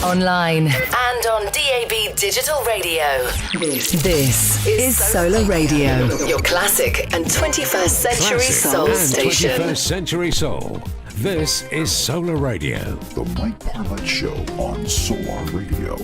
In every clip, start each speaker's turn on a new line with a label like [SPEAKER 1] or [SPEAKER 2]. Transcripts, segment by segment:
[SPEAKER 1] online, and on DAB Digital Radio. This is Solar Radio, your classic and 21st century soul station.
[SPEAKER 2] 21st century soul. This is Solar Radio.
[SPEAKER 3] The Mike Parlett Show on Solar Radio.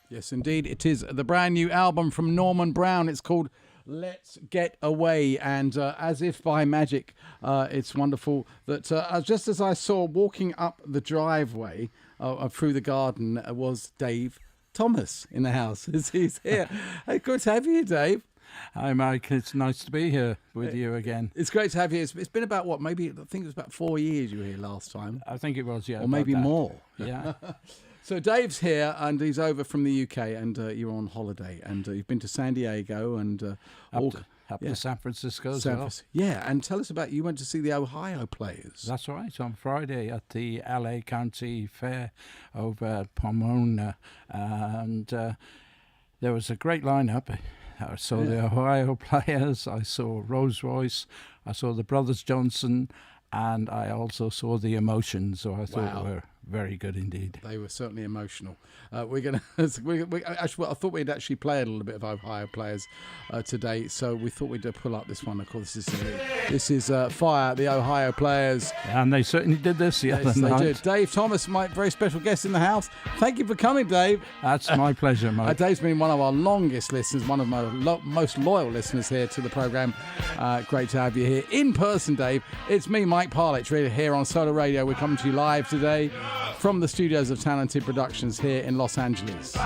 [SPEAKER 4] Yes, indeed. It is the brand new album from Norman Brown. It's called Let's Get Away. And as if by magic, it's wonderful that just as I saw walking up the driveway through the garden was Dave Thomas in the house. He's here. Hey, good to have you, Dave.
[SPEAKER 5] Hi, Mike. It's nice to be here with you again.
[SPEAKER 4] It's great to have you. It's been about what? Maybe, I think it was about 4 years you were here last time.
[SPEAKER 5] I think it was, yeah.
[SPEAKER 4] Or maybe more.
[SPEAKER 5] Yeah.
[SPEAKER 4] So Dave's here and he's over from the UK and you're on holiday and you've been to San Diego and
[SPEAKER 5] up to San Francisco as well.
[SPEAKER 4] Yeah, and tell us about, you went to see the Ohio Players.
[SPEAKER 5] That's right, on Friday at the LA County Fair over at Pomona. And there was a great lineup. I saw the Ohio Players, I saw Rolls Royce, I saw the Brothers Johnson, and I also saw the Emotions, so I thought they were very good indeed.
[SPEAKER 4] They were certainly emotional. We're gonna. Actually, I thought we'd actually play a little bit of Ohio Players today, so we thought we'd pull up this one. Of course, this is Fire, the Ohio Players,
[SPEAKER 5] and they certainly did this the other night. They did.
[SPEAKER 4] Dave Thomas, my very special guest in the house. Thank you for coming, Dave.
[SPEAKER 5] That's my pleasure, mate.
[SPEAKER 4] Dave's been one of our longest listeners, one of my most loyal listeners here to the programme. Great to have you here in person, Dave. It's me, Mike Parlett, really here on Solar Radio. We're coming to you live today from the studios of Talented Productions here in Los Angeles.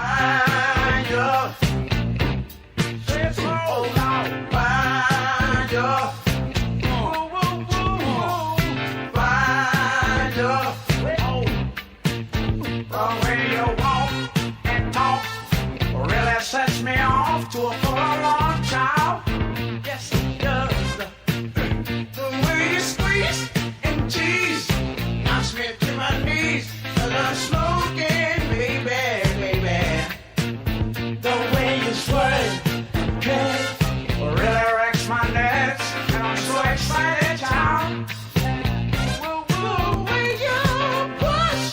[SPEAKER 6] Sets me off to a long child. Yes, it does. The way you squeeze and tease knocks me to my knees. The smoking, baby. The way you sweat, okay, really wrecks my nuts, and I'm so excited, child. When you push,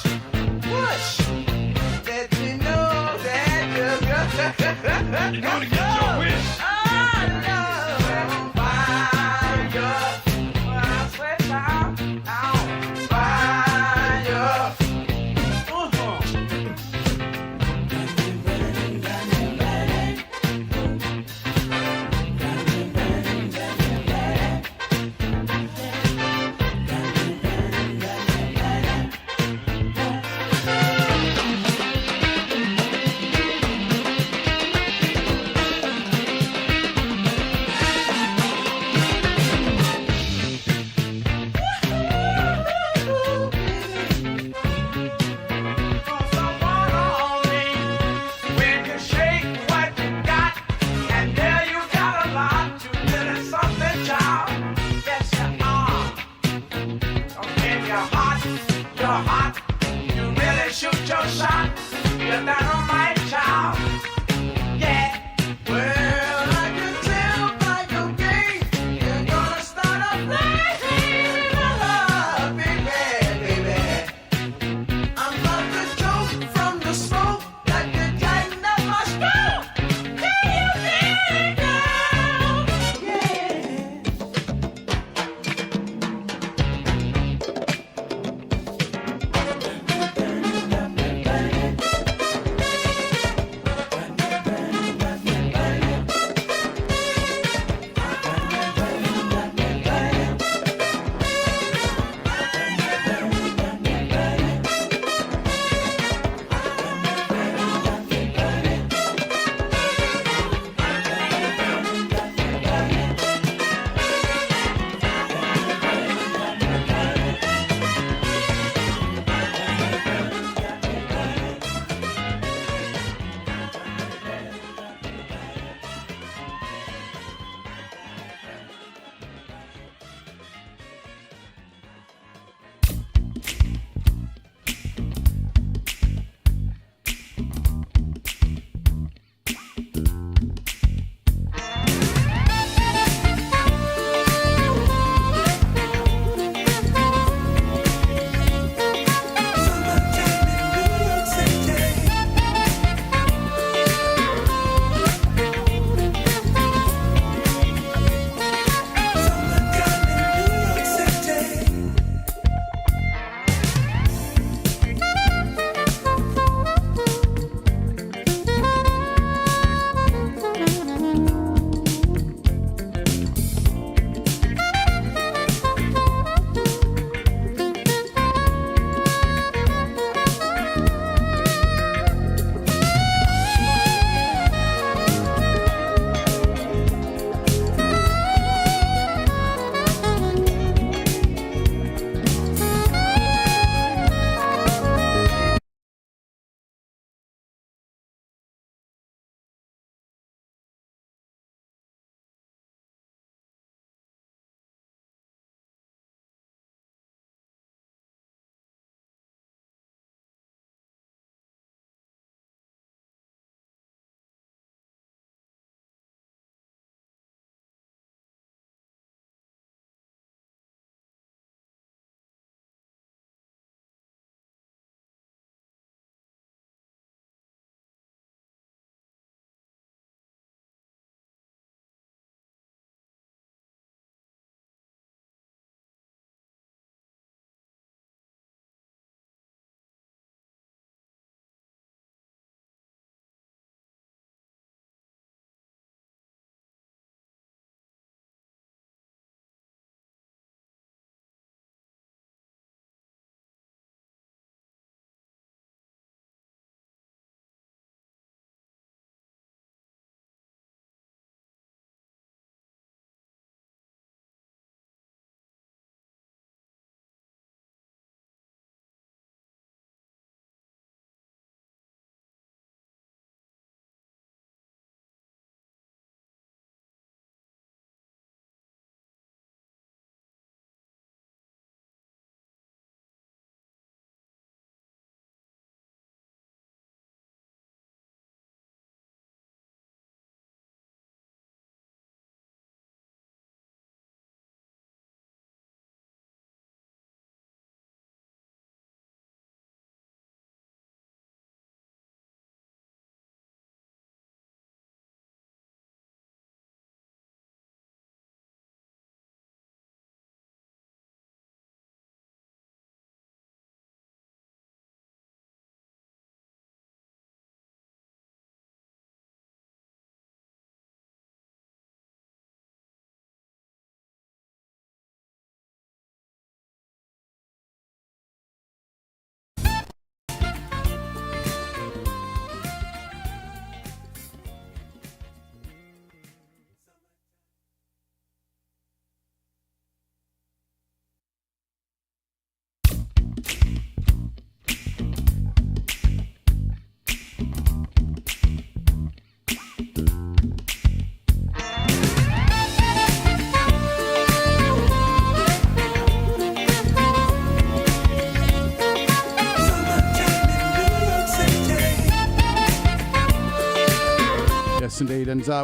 [SPEAKER 6] let me know that you're good. You're gonna get your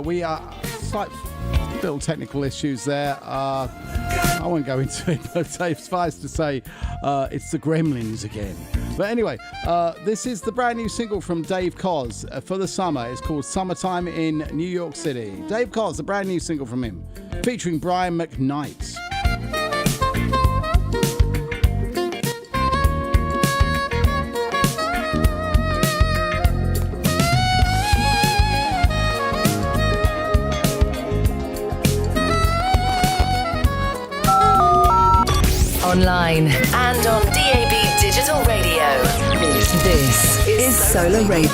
[SPEAKER 4] we are slight little technical issues there. I won't go into it, but suffice to say, it's the Gremlins again. But anyway, this is the brand new single from Dave Koz for the summer. It's called Summertime in New York City. Dave Koz, the brand new single from him, featuring Brian McKnight.
[SPEAKER 1] Online and on DAB Digital Radio. This is Solar Radio.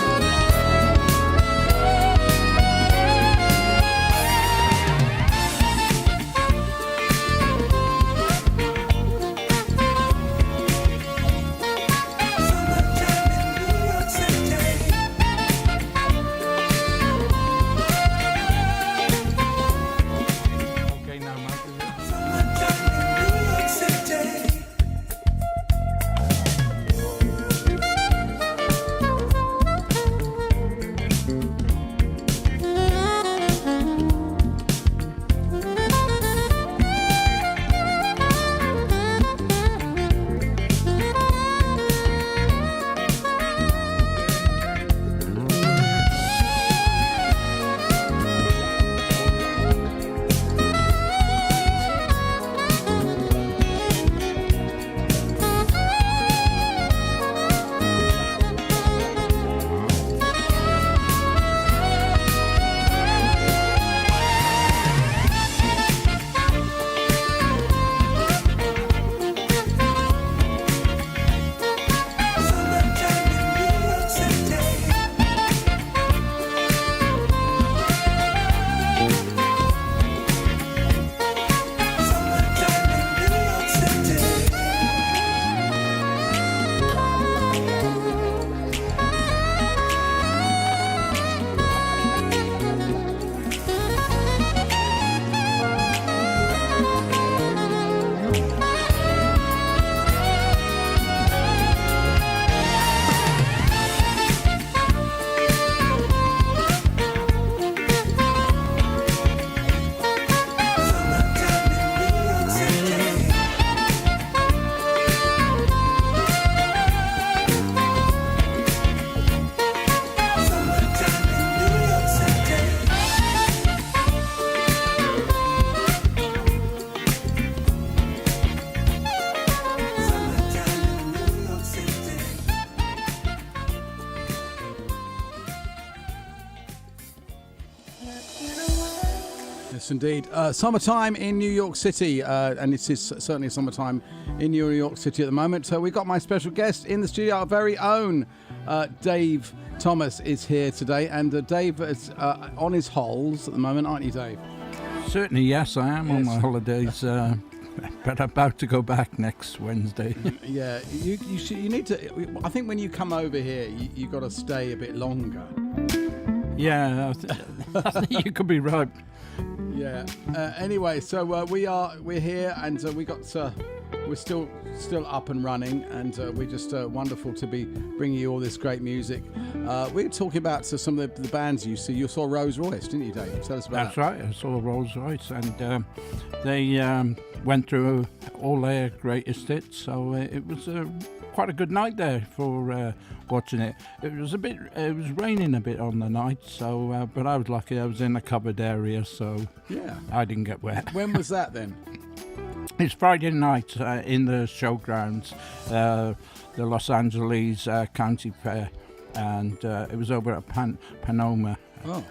[SPEAKER 4] Yes, indeed. Summertime in New York City, and it is certainly summertime in New York City at the moment. So we got my special guest in the studio, our very own Dave Thomas is here today, and Dave is on his holes at the moment, aren't you, Dave?
[SPEAKER 5] Certainly, yes, I am on my holidays, but about to go back next Wednesday.
[SPEAKER 4] Yeah, you need to. I think when you come over here, you got to stay a bit longer.
[SPEAKER 5] Yeah, I think you could be right.
[SPEAKER 4] Yeah. Anyway, so we're here, and we're still up and running, and we're just wonderful to be bringing you all this great music. We're talking about some of the bands you see. You saw Rolls Royce, didn't you, Dave? Tell us about
[SPEAKER 5] That's right. I saw Rolls Royce, and they went through all their greatest hits. So it was quite a good night there for watching it. It was raining a bit on the night, so but I was lucky. I was in a covered area, so
[SPEAKER 4] yeah,
[SPEAKER 5] I didn't get wet.
[SPEAKER 4] When was that then?
[SPEAKER 5] It's Friday night in the showgrounds, the Los Angeles County Fair, and it was over at Panoma.
[SPEAKER 4] Oh,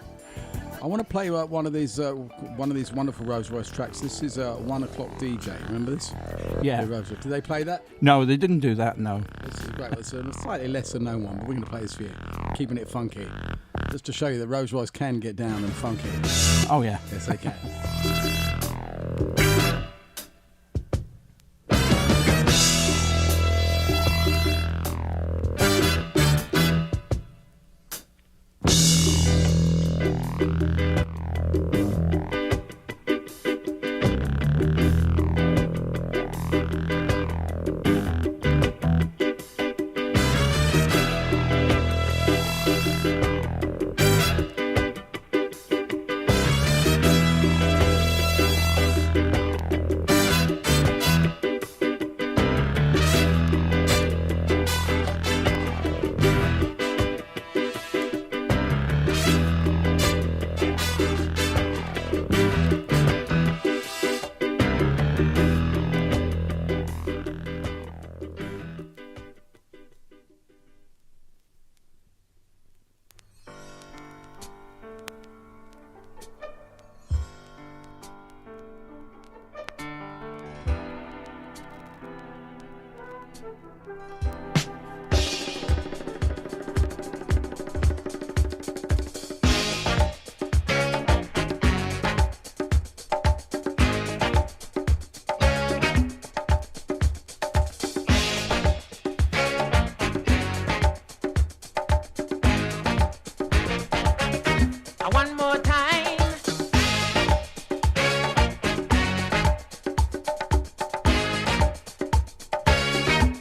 [SPEAKER 4] I want to play one of these wonderful Rolls Royce tracks. This is 1 O'Clock DJ. Remember this?
[SPEAKER 5] Yeah.
[SPEAKER 4] Did they play that?
[SPEAKER 5] No, they didn't do that. No.
[SPEAKER 4] This is great. It's a slightly lesser known one, but we're going to play this for you, keeping it funky, just to show you that Rolls Royce can get down and funky.
[SPEAKER 5] Oh yeah.
[SPEAKER 4] Yes, they can.
[SPEAKER 6] One more time.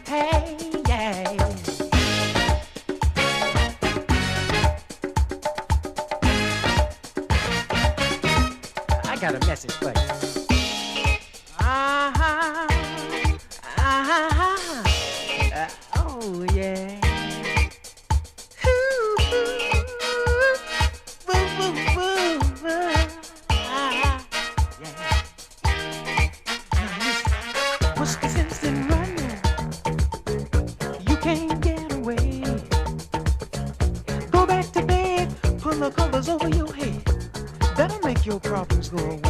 [SPEAKER 6] Hey, yeah. I got a message for you. Uh-huh. Uh-huh. Oh, yeah. What's the sense in running? You can't get away. Go back to bed, pull the covers over your head. That'll make your problems go away.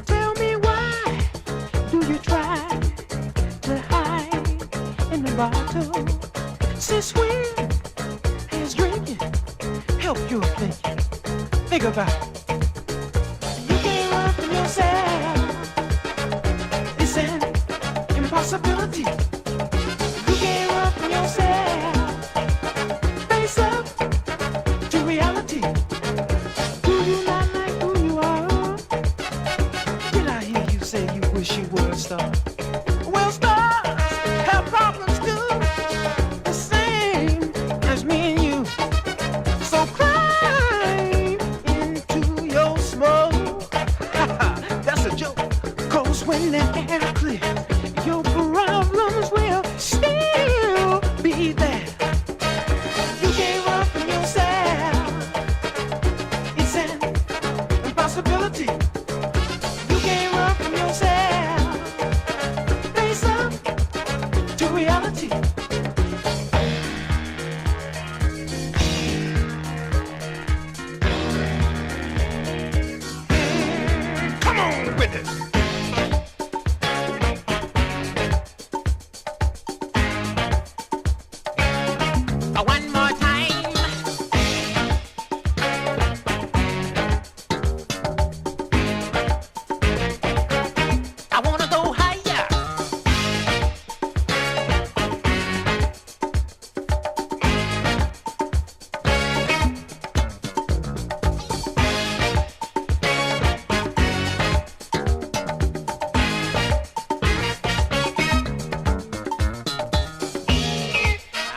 [SPEAKER 6] Tell me why do you try to hide in the bottle? Since when has drinking helped your thinking? Think about it. You can't run from yourself. It's an impossibility. You can't run from yourself. Face up to reality. Do you not like who you are? Did I hear you say you wish you were a star? Well, stars have problems too, the same as me and you. So climb into your smoke. That's a joke. 'Cause when the air clears, your problems will still be there. You can't run from yourself. It's an impossibility. You can't run from yourself. Face up to reality. Come on with it. One more time. I wanna go higher.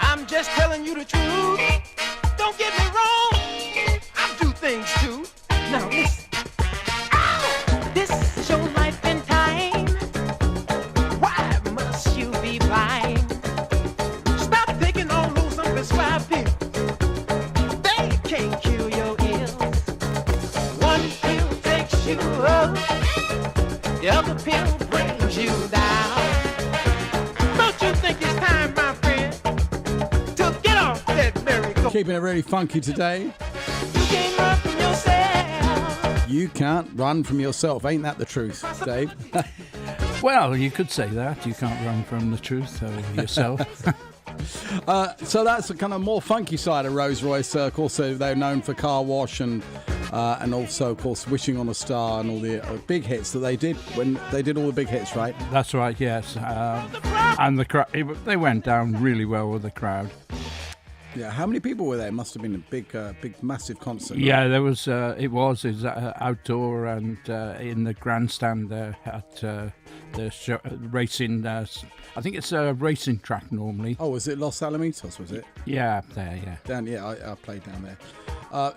[SPEAKER 6] I'm just telling you the truth. Don't get me wrong. I do things too. Now listen. This is your life and time. Why must you be blind? Stop taking all those unprescribed pills. They can't cure your ills. One pill takes you up. The other pill brings you down. Don't you think it's time, my friend, to get off that merry-go-round?
[SPEAKER 4] Keeping it really funky today.
[SPEAKER 6] You can't run from yourself.
[SPEAKER 4] You can't run from yourself. Ain't that the truth, Dave?
[SPEAKER 5] Well, you could say that. You can't run from the truth of yourself.
[SPEAKER 4] So that's the kind of more funky side of Rolls Royce. Of course, they're known for Car Wash and also, of course, Wishing on a Star and all the big hits that they did when they did all the big hits, right?
[SPEAKER 5] That's right, yes. And the crowd, they went down really well with the crowd.
[SPEAKER 4] Yeah. How many people were there? Must have been a big, massive concert. Right?
[SPEAKER 5] Yeah, there was. It was outdoor and in the grandstand there at the show, racing. I think it's a racing track normally.
[SPEAKER 4] Oh, was it Los Alamitos? Was it?
[SPEAKER 5] Yeah, there. Yeah.
[SPEAKER 4] Down. Yeah, I played down there.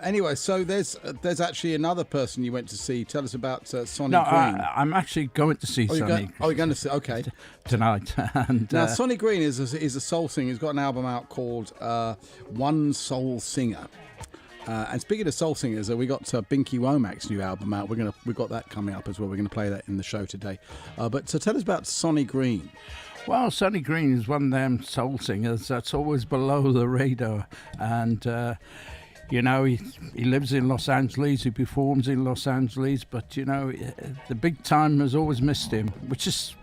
[SPEAKER 4] Anyway, so there's actually another person you went to see. Tell us about Sonny
[SPEAKER 5] No,
[SPEAKER 4] Green.
[SPEAKER 5] I'm actually going to see Sonny.
[SPEAKER 4] You're going to see? Okay.
[SPEAKER 5] Tonight. And
[SPEAKER 4] Now, Sonny Green is a soul singer. He's got an album out called One Soul Singer. And speaking of soul singers, we got Binky Womack's new album out. We've got that coming up as well. We're going to play that in the show today. But so tell us about Sonny Green.
[SPEAKER 5] Well, Sonny Green is one of them soul singers that's always below the radar. And, you know, he lives in Los Angeles, he performs in Los Angeles, but, you know, the big time has always missed him, which is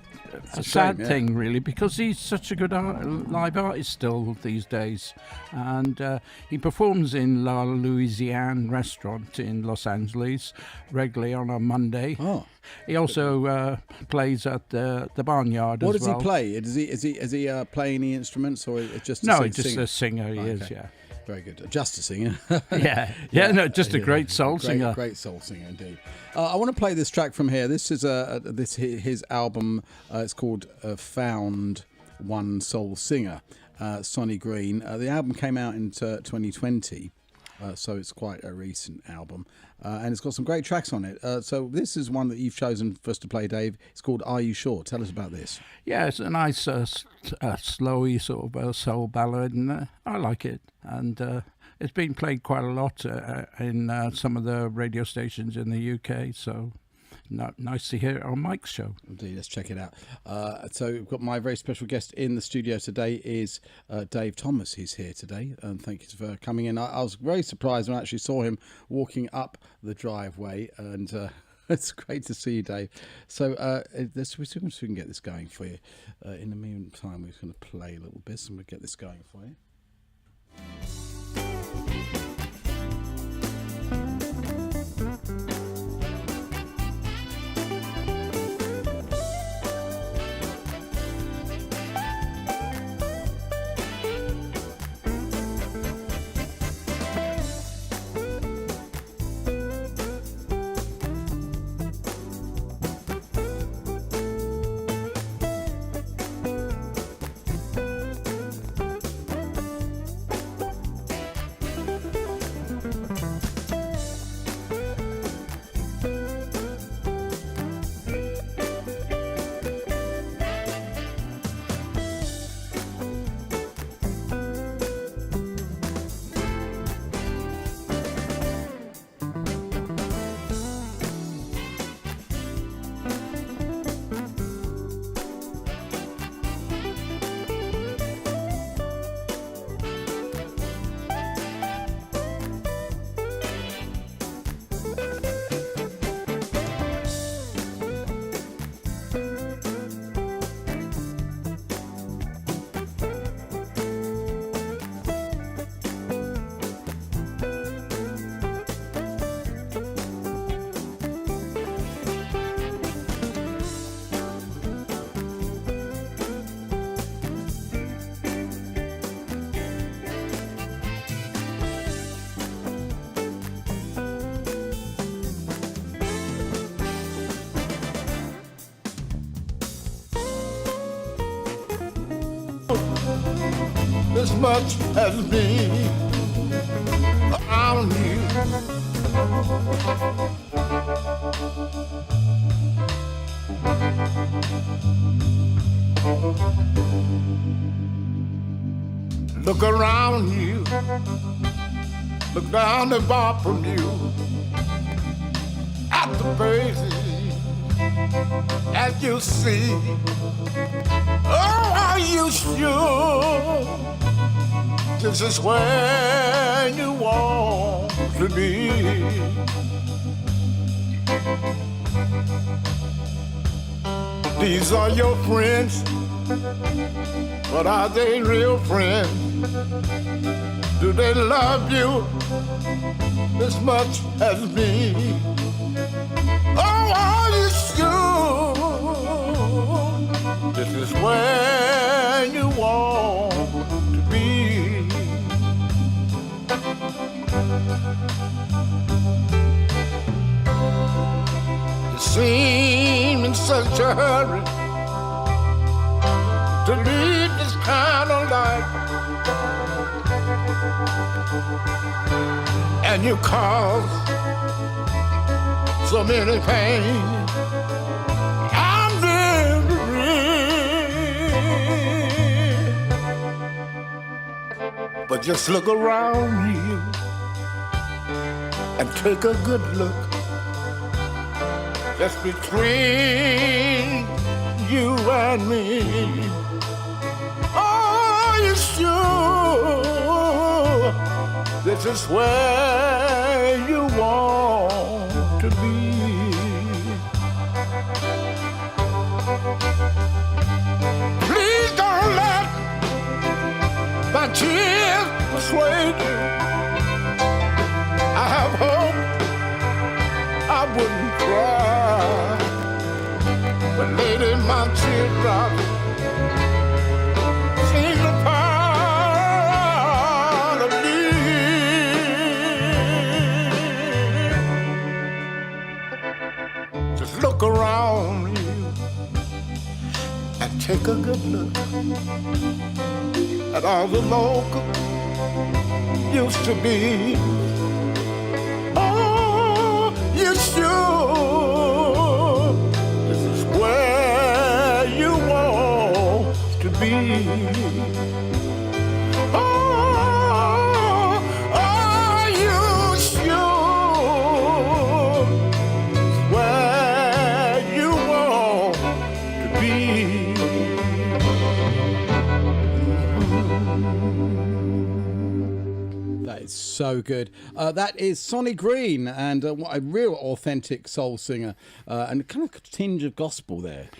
[SPEAKER 5] a sad thing, really, because he's such a good live artist still these days. And he performs in La Louisiane restaurant in Los Angeles regularly on a Monday.
[SPEAKER 4] Oh.
[SPEAKER 5] He also plays at the Barnyard
[SPEAKER 4] What
[SPEAKER 5] as well.
[SPEAKER 4] does he play? Is he play any instruments, or just
[SPEAKER 5] No, he's just a singer, he
[SPEAKER 4] Oh,
[SPEAKER 5] is,
[SPEAKER 4] okay.
[SPEAKER 5] yeah.
[SPEAKER 4] Very good. Just a singer.
[SPEAKER 5] No, just a great soul singer.
[SPEAKER 4] Great soul singer indeed. I want to play this track from here. This is his album. It's called Found One Soul Singer, Sonny Green. The album came out in 2020, so it's quite a recent album. And it's got some great tracks on it. So this is one that you've chosen for us to play, Dave. It's called Are You Sure? Tell us about this.
[SPEAKER 5] Yeah, it's a nice, slowy sort of soul ballad, and I like it. And it's been played quite a lot in some of the radio stations in the UK, so nice to hear it on Mike's show.
[SPEAKER 4] Indeed, let's check it out. So we've got my very special guest in the studio today is Dave Thomas. He's here today, and thank you for coming in. I was very surprised when I actually saw him walking up the driveway, and it's great to see you, Dave. So we're see if we can get this going for you. In the meantime, we're just going to play a little bit, and we'll get this going for you.
[SPEAKER 6] As much as me around you. Look around you, look down the bar from you, at the faces as you see. Oh, are you sure this is where you want to be? These are your friends, but are they real friends? Do they love you as much as me? Oh, are you sure this is where you want to be? You seem in such a hurry to lead this kind of life, and you cause so many pain. I'm very, but just look around you. and take a good look. Just between you and me. Are you sure this is where you want to be? Please don't let my tears persuade you. I have hope I wouldn't cry, but lady, my teardrops seem a part of me. Just look around you and take a good look at all the local used to be. Oh, you sure this is where you want to be? Oh, are you sure this is where you want to be?
[SPEAKER 4] That is so good. That is Sonny Green, and what a real authentic soul singer, and kind of a tinge of gospel there.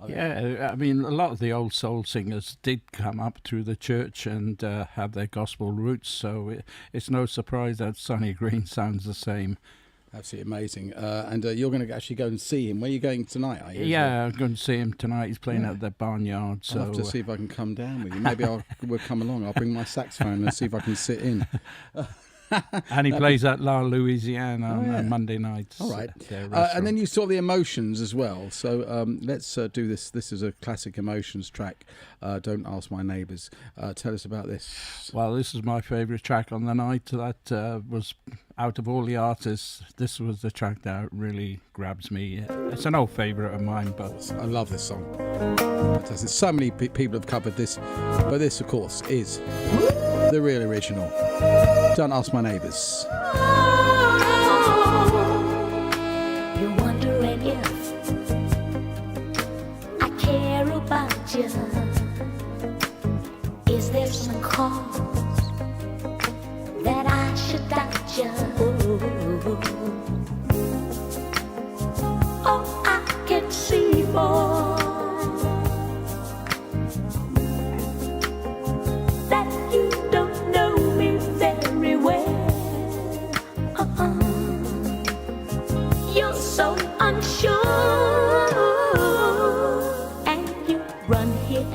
[SPEAKER 5] Yeah, I mean, a lot of the old soul singers did come up through the church and have their gospel roots, so it's no surprise that Sonny Green sounds the same.
[SPEAKER 4] Absolutely amazing. And you're going to actually go and see him. Where are you going tonight, are you?
[SPEAKER 5] Yeah, I'm going to see him tonight. He's playing at the Barnyard. So
[SPEAKER 4] I'll have to see if I can come down with you. Maybe we'll come along. I'll bring my saxophone and see if I can sit in.
[SPEAKER 5] And he plays at La Louisiana on Monday nights.
[SPEAKER 4] All right. And then you saw the Emotions as well. So let's do this. This is a classic Emotions track. Don't Ask My Neighbours. Tell us about this.
[SPEAKER 5] Well, this is my favourite track on the night. That was, out of all the artists, this was the track that really grabs me. It's an old favourite of mine, but
[SPEAKER 4] I love this song. Fantastic. So many people have covered this, but this, of course, is the real original. Don't Ask My Neighbours.
[SPEAKER 7] You're wondering if I care about you. Is there some cause that I should doubt you? Oh, I can see, boy, that you don't know me very well. You're so unsure, and you run here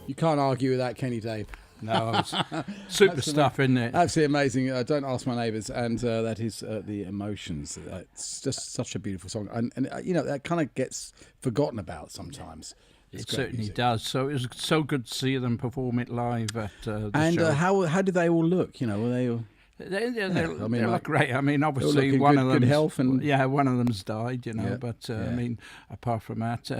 [SPEAKER 4] You can't argue with that, can you, Dave?
[SPEAKER 5] No, it's super stuff, isn't it?
[SPEAKER 4] Absolutely amazing. Don't Ask My Neighbours, and that is The Emotions. It's just such a beautiful song, and you know, that kind of gets forgotten about sometimes. It's
[SPEAKER 5] It
[SPEAKER 4] great
[SPEAKER 5] certainly
[SPEAKER 4] music.
[SPEAKER 5] does. So it was so good to see them perform it live at the
[SPEAKER 4] And
[SPEAKER 5] show.
[SPEAKER 4] how do they all look? You know, were they all...
[SPEAKER 5] They look great. I mean,
[SPEAKER 4] look
[SPEAKER 5] obviously
[SPEAKER 4] in
[SPEAKER 5] one
[SPEAKER 4] good-
[SPEAKER 5] of
[SPEAKER 4] good
[SPEAKER 5] them,
[SPEAKER 4] health and-
[SPEAKER 5] one of them's died, you know.
[SPEAKER 4] Yeah,
[SPEAKER 5] But
[SPEAKER 4] yeah.
[SPEAKER 5] I mean, apart from that,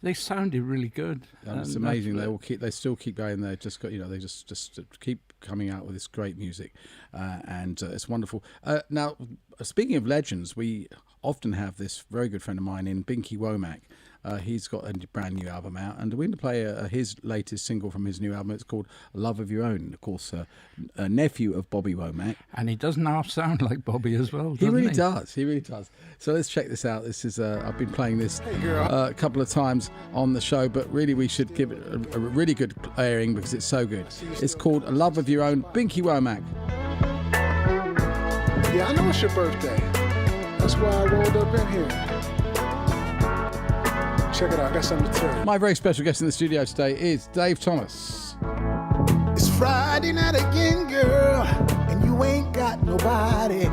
[SPEAKER 5] they sounded really good.
[SPEAKER 4] It's
[SPEAKER 5] And
[SPEAKER 4] amazing. They still keep going. They just got, you know, they just keep coming out with this great music, and it's wonderful. Now, speaking of legends, we often have this very good friend of mine in Binky Womack. He's got a brand new album out, and we're going to play his latest single from his new album. It's called Love of Your Own. Of course, a nephew of Bobby Womack.
[SPEAKER 5] And he doesn't half sound like Bobby as well,
[SPEAKER 4] He
[SPEAKER 5] doesn't
[SPEAKER 4] really does. He really does. So let's check this out. This is I've been playing this a couple of times on the show, but really we should give it a really good airing because it's so good. It's called Love of Your Own, Binky Womack.
[SPEAKER 8] Yeah, I know it's your birthday. That's why I rolled up in here. Check it out, I got something to tell you.
[SPEAKER 4] My very special guest in the studio today is Dave Thomas.
[SPEAKER 8] It's Friday night again, girl, and you ain't got nobody.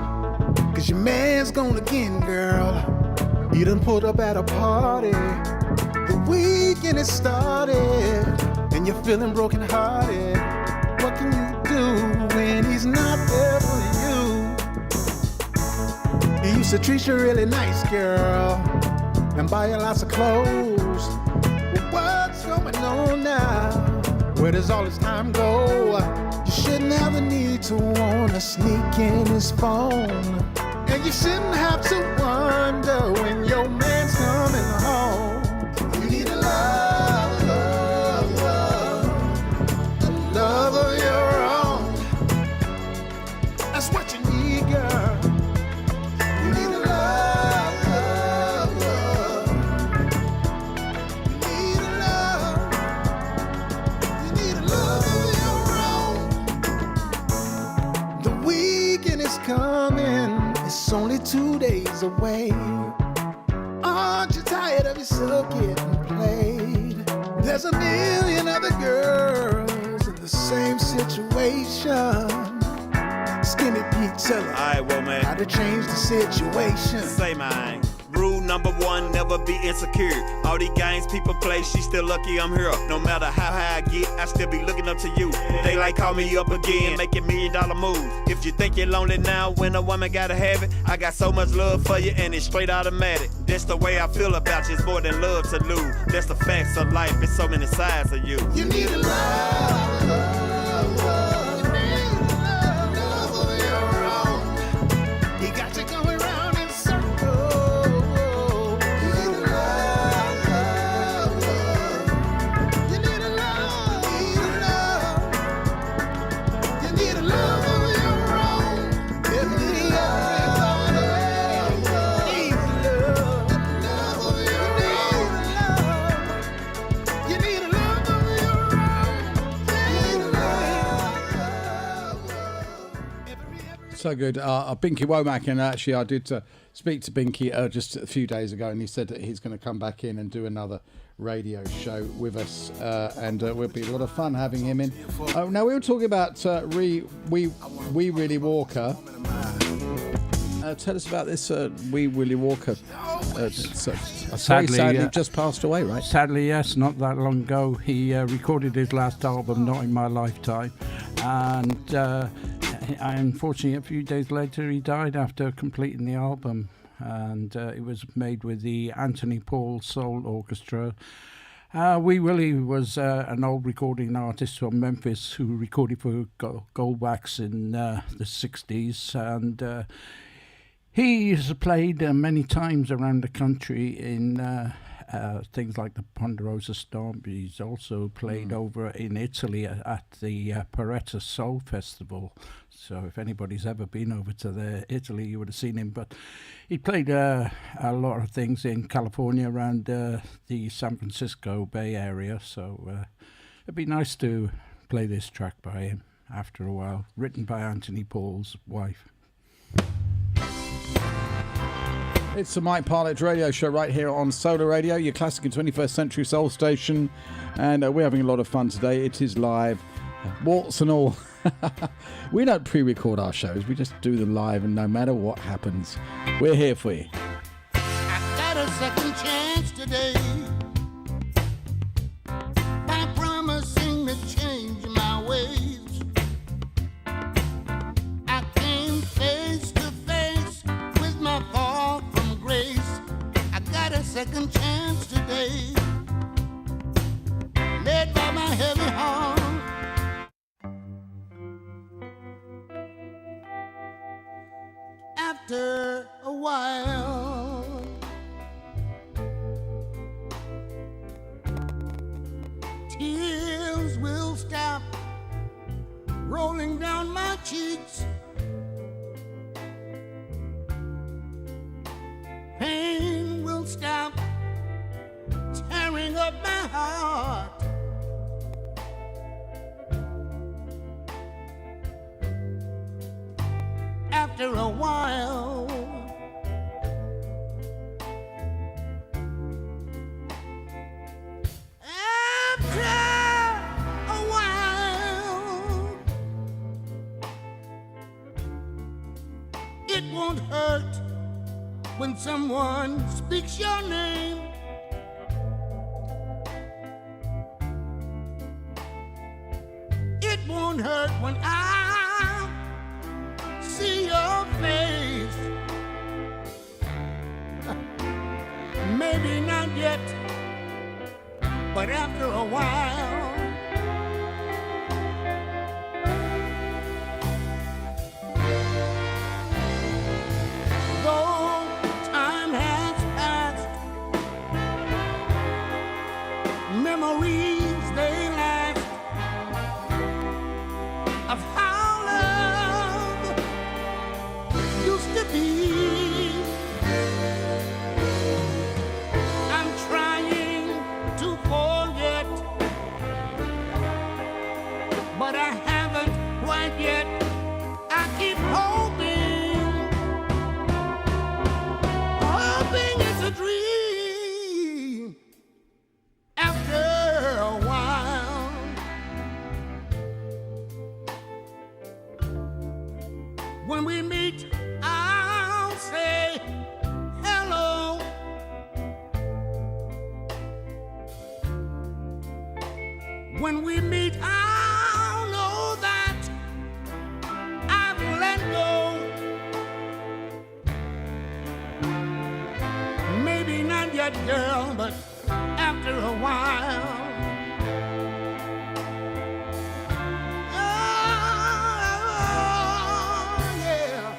[SPEAKER 8] Cause your man's gone again, girl. You done pulled up at a party. The weekend has started, and you're feeling broken hearted. What can you do when he's not there for you? He used to treat you really nice, girl, and buy you lots of clothes. Well, what's going on now? Where does all his time go? You shouldn't have the need to wanna sneak in his phone. And you shouldn't have to wonder when your man's coming home. You need a love, love, love, a love of your own. That's what you need, girl. You need a love, love, love. You need a love. You need a love of your own. The weekend is coming. It's only 2 days away. Aren't you tired of yourself getting played? There's a million other girls in the same situation. Skinny Pete, tell her
[SPEAKER 9] Alright, well, man.
[SPEAKER 8] how to change the situation.
[SPEAKER 9] Say mine. Rule number one, never be insecure. All these games people play, she still lucky I'm here. No matter how high I get, I still be looking up to you. They like call me up again, make it $1 million move. If you think you're lonely now, when a woman gotta have it, I got so much love for you and it's straight automatic. That's the way I feel about you, it's more than love to lose. That's the facts of life, it's so many sides of you.
[SPEAKER 8] You need a love, love, love. You need a love of your own. He got you going round in circles. You need a love, love, love. You need a love, you need a love of your own. Every love, easy love, love of your own. You need a love of your own. You need a love.
[SPEAKER 4] So good. Binky Womack, and actually I did speak to Binky just a few days ago, and he said that he's going to come back in and do another radio show with us, and will be a lot of fun having him in. Now we were talking about We Willie Walker. Tell us about this We Willie Walker. Sadly just passed away, right?
[SPEAKER 5] Sadly, yes, not that long ago. He recorded his last album, Not in My Lifetime, and unfortunately a few days later he died after completing the album, and it was made with the Anthony Paul Soul Orchestra. Wee Willie was an old recording artist from Memphis who recorded for Goldwax in the 60s, and he's played many times around the country in things like the Ponderosa Stomp. He's also played over in Italy at the Parlett Soul Festival. So if anybody's ever been over to Italy, you would have seen him. But he played a lot of things in California around the San Francisco Bay Area. So it'd be nice to play this track by him after a while, written by Anthony Paul's wife.
[SPEAKER 4] It's the Mike Parlett radio show right here on Solar Radio, your classic and 21st century soul station. And we're having a lot of fun today. It is live, warts and all. We don't pre-record our shows. We just do them live, and no matter what happens, we're here for you.
[SPEAKER 8] I got a second chance today by promising to change my ways. I came face to face with my fall from grace. I got a second chance today, led by my heavy heart. After a while, tears will stop rolling down my cheeks. Pain will stop tearing up my heart. After a while, it won't hurt when someone speaks your name. It won't hurt when I see your face. Maybe not yet, but after a while, though time has passed, memories they last of how love used to be. I'm trying to forget, but I haven't quite yet. I keep hoping, hoping it's a dream. After a while, when we meet, I'll say hello. When we meet, I'll know that I've let go. Maybe not yet, girl, but after a while. Oh, yeah.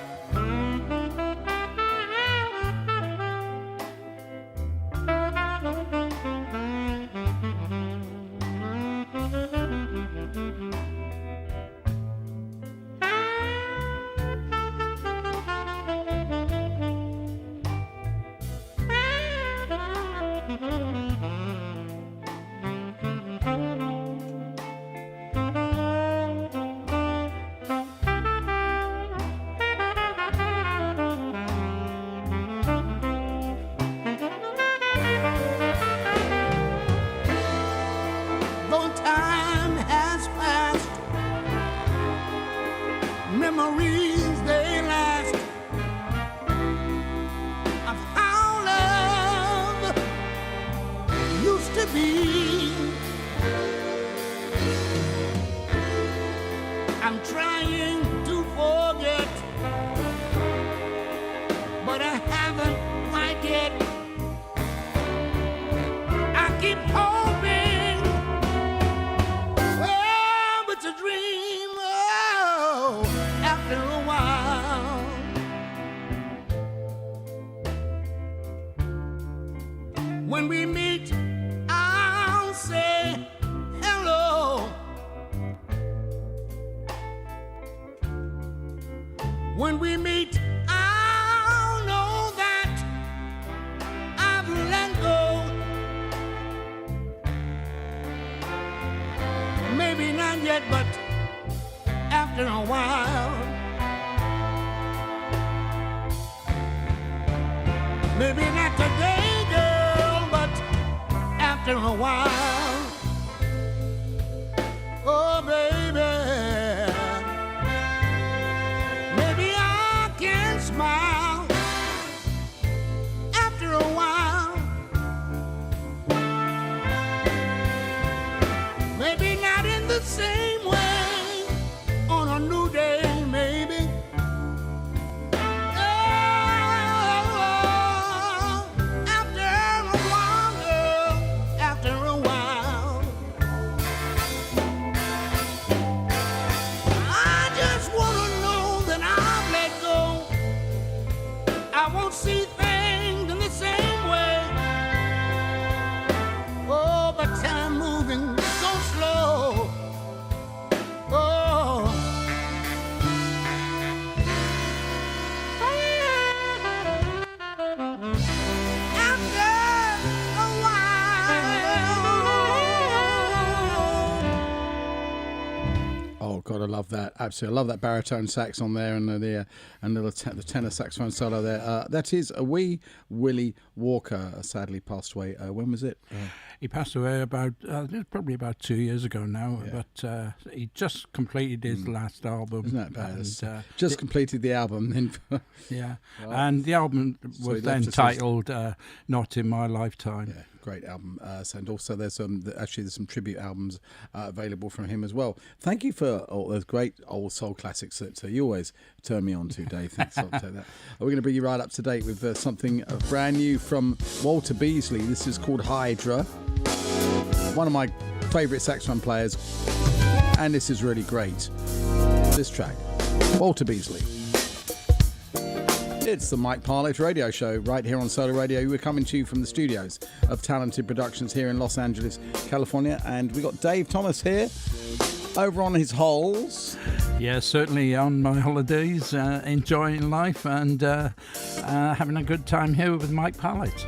[SPEAKER 8] Though time has passed, memories they last of how love used to be. I'm trying to forget, but I haven't quite yet. I keep hoping, oh, it's a dream. Oh, after a while, when we meet, I'll say hello. When we meet, I'll know that I've let go. Maybe not yet, but after a while. after a while. Oh, baby, maybe I can smile after a while. Maybe not in the same way on a new day, maybe. Oh, after a while, girl, after a while. I just wanna know that I've let go. I won't see things in the same way. Oh, but time moving so slow. Oh. After a while.
[SPEAKER 4] Oh God, I love that. Absolutely, I love that baritone sax on there, and the tenor saxophone solo there. That is a wee Willie Walker. Sadly passed away. When was it?
[SPEAKER 5] He passed away probably about 2 years ago now, but he just completed his last album.
[SPEAKER 4] Isn't that bad?
[SPEAKER 5] And,
[SPEAKER 4] Just completed the album, then.
[SPEAKER 5] yeah,
[SPEAKER 4] Well,
[SPEAKER 5] and the album
[SPEAKER 4] so he
[SPEAKER 5] was
[SPEAKER 4] left
[SPEAKER 5] then
[SPEAKER 4] us
[SPEAKER 5] titled "Not in My Lifetime."
[SPEAKER 4] Yeah, great album. And also there's some tribute albums available from him as well. Thank you for all those great old soul classics that you always turn me on to, Dave. Thanks. I'll take that. We're going to bring you right up to date with something brand new from Walter Beasley. This is called Hydra. One of my favourite saxophone players, and this is really great. This track, Walter Beasley. It's the Mike Parlett radio show right here on Solar Radio. We're coming to you from the studios of Talented Productions here in Los Angeles, California, and we got Dave Thomas here over on his holes.
[SPEAKER 5] Yeah, certainly on my holidays, enjoying life and having a good time here with Mike Parlett.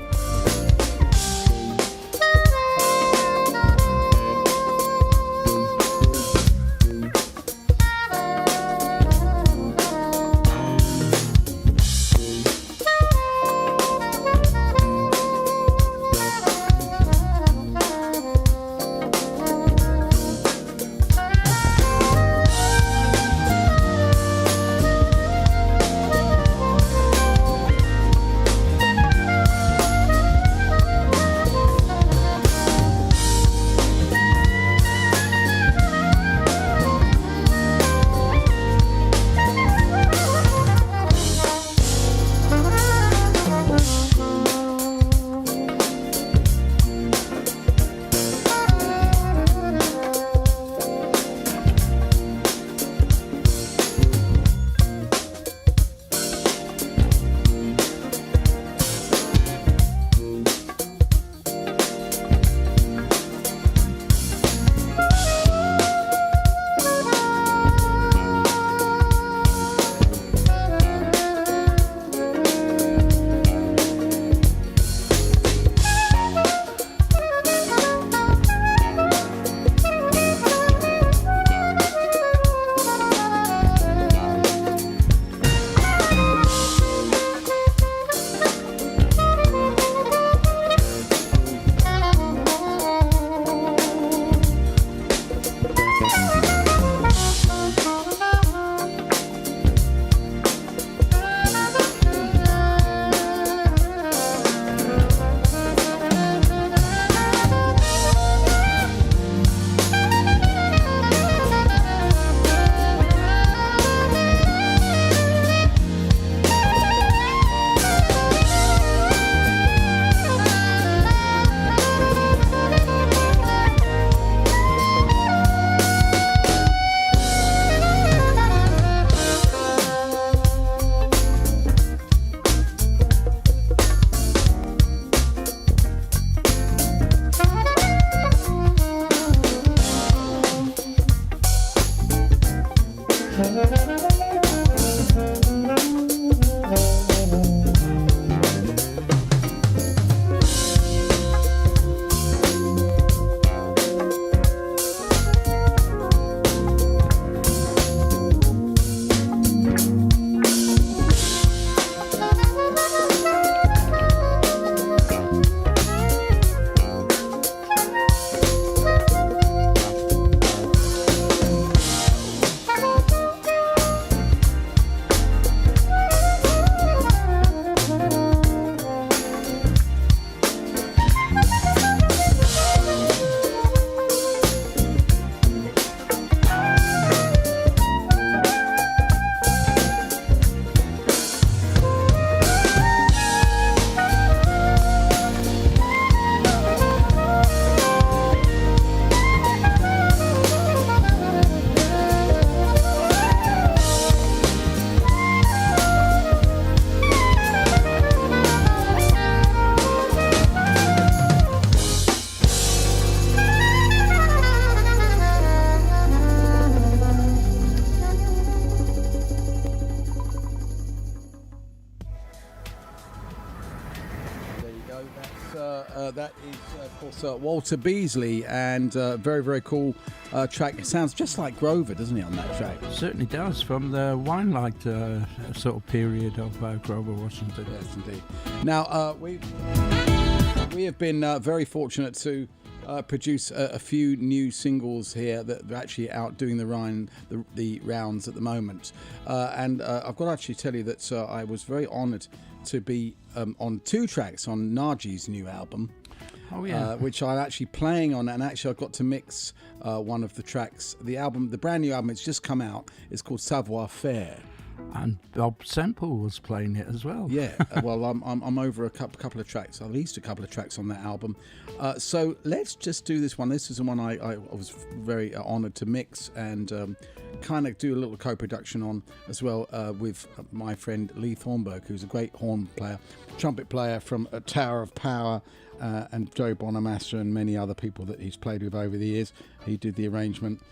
[SPEAKER 4] that is, of course, Walter Beasley, and very, very cool track. It sounds just like Grover, doesn't it, on that track?
[SPEAKER 5] Certainly does, from the wine light sort of period of Grover Washington.
[SPEAKER 4] Yes, indeed. Now, we have been very fortunate to produce a few new singles here that are actually out doing the rounds at the moment. And I've got to actually tell you that I was very honoured to be on 2 tracks on Naji's new album.
[SPEAKER 5] Oh yeah,
[SPEAKER 4] which I'm actually playing on, and actually I've got to mix one of the tracks. The brand new album, it's just come out. It's called Savoir Faire.
[SPEAKER 5] And Bob Semple was playing it as well.
[SPEAKER 4] Yeah, well, I'm over a couple of tracks, at least a couple of tracks on that album. So let's just do this one. This is the one I was very honoured to mix and kind of do a little co-production on as well with my friend Lee Thornburg, who's a great horn player, trumpet player from Tower of Power, and Joe Bonamassa and many other people that he's played with over the years. He did the arrangement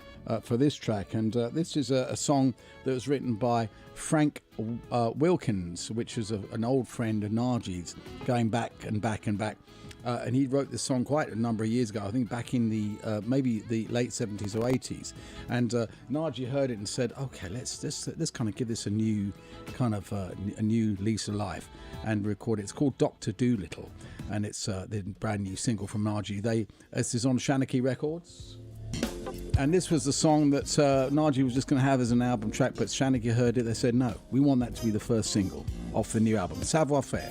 [SPEAKER 4] for this track, and this is a song that was written by Frank Wilkins, which is an old friend of Naji's, going back and back and back. And he wrote this song quite a number of years ago, I think back in the maybe the late 70s or 80s. And Naji heard it and said, okay, let's kind of give this a new kind of a new lease of life and record it. It's called Dr. Doolittle, and it's the brand new single from Naji. This is on Shanachie Records. And this was the song that Naji was just going to have as an album track, but Shanachie heard it. They said, no, we want that to be the first single off the new album, Savoir Faire.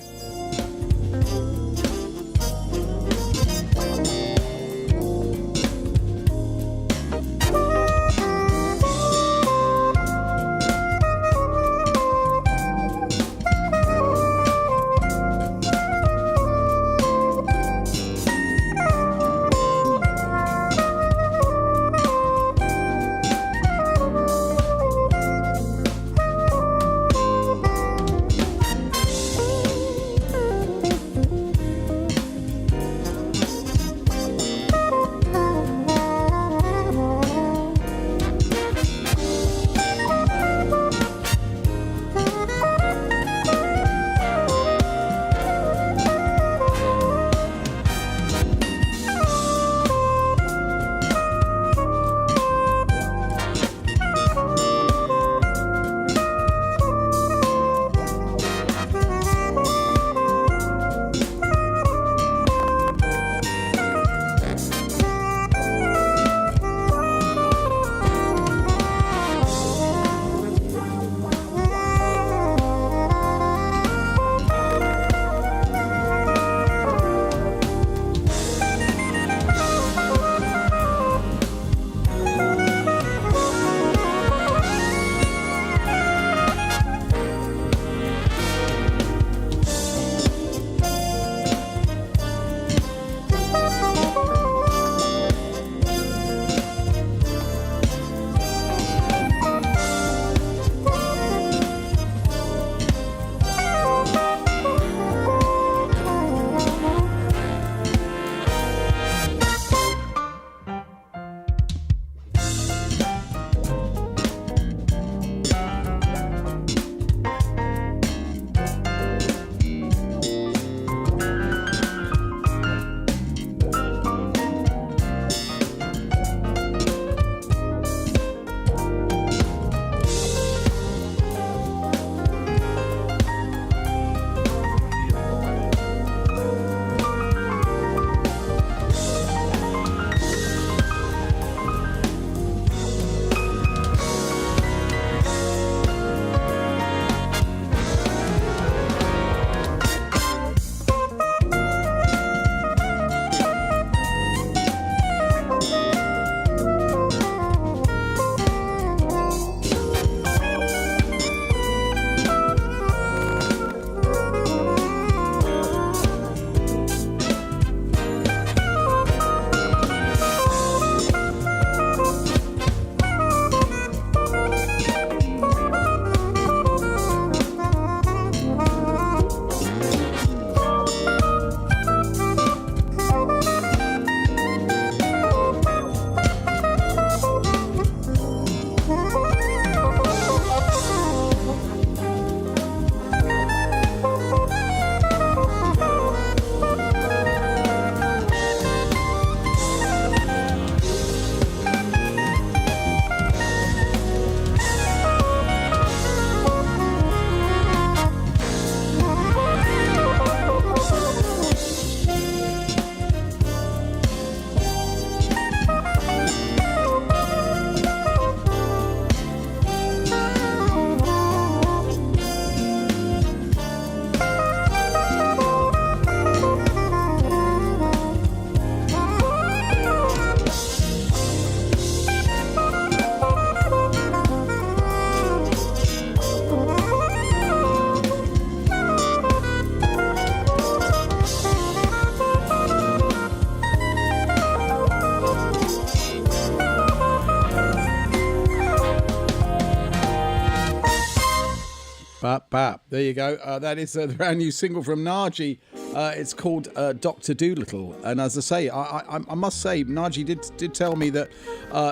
[SPEAKER 4] Bap, bap. There you go. That is the brand new single from Naji. It's called Dr. Doolittle. And as I say, I must say, Naji did tell me that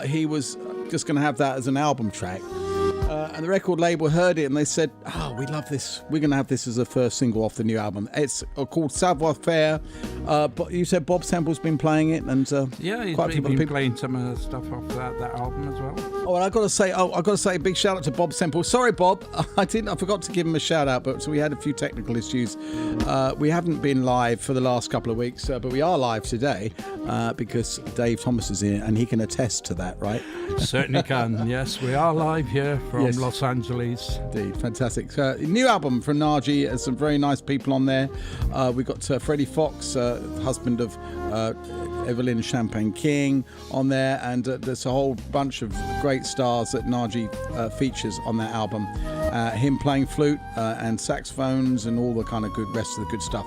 [SPEAKER 4] he was just going to have that as an album track. And the record label heard it and they said, we love this. We're going to have this as the first single off the new album. It's called Savoir Faire. But you said Bob Temple's been playing it. And
[SPEAKER 5] yeah, he's
[SPEAKER 4] quite a few
[SPEAKER 5] been
[SPEAKER 4] people
[SPEAKER 5] playing some of the stuff off that album as well.
[SPEAKER 4] Oh, and I've got to say a big shout out to Bob Semple. Sorry, Bob, I forgot to give him a shout out, but so we had a few technical issues. We haven't been live for the last couple of weeks, but we are live today because Dave Thomas is here and he can attest to that, right?
[SPEAKER 5] Certainly can. Yes, we are live here from Los Angeles.
[SPEAKER 4] Indeed, fantastic. New album from Naji. There's some very nice people on there. We've got Freddie Fox, husband of Evelyn Champagne King, on there, and there's a whole bunch of great stars that Naji features on that album. Him playing flute and saxophones and all the kind of rest of the good stuff.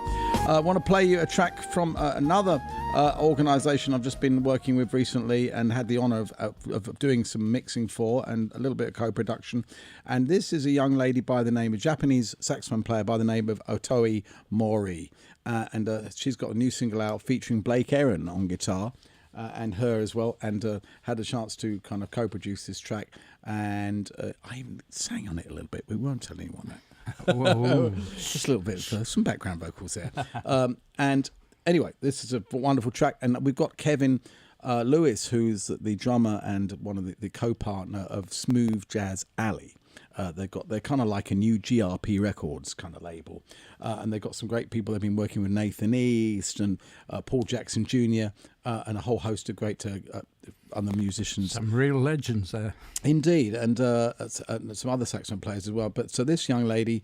[SPEAKER 4] I want to play you a track from another organisation I've just been working with recently and had the honour of doing some mixing for and a little bit of co-production. And this is a young lady by the name of Japanese saxophone player by the name of Otoi Mori. And she's got a new single out featuring Blake Aaron on guitar. And her as well, and had a chance to kind of co-produce this track, and I even sang on it a little bit. We won't tell anyone that. Just a little bit of some background vocals there. And anyway, this is a wonderful track, and we've got Kevin Lewis, who's the drummer and one of the co-partner of Smooth Jazz Alley. They're kind of like a new GRP Records kind of label, and they've got some great people. They've been working with Nathan East and Paul Jackson Jr. And a whole host of great other musicians.
[SPEAKER 5] Some real legends there.
[SPEAKER 4] Indeed, and some other saxophone players as well. But so this young lady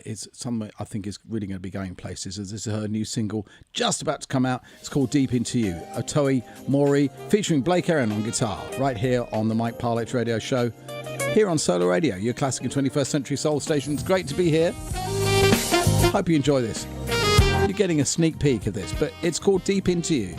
[SPEAKER 4] is someone I think is really going to be going places. As this is her new single just about to come out. It's called Deep Into You. Otoi Mori featuring Blake Aaron on guitar right here on the Mike Parlett Radio Show. Here on Solar Radio, your classic and 21st century soul station. It's great to be here. Hope you enjoy this. You're getting a sneak peek of this, but it's called Deep Into You.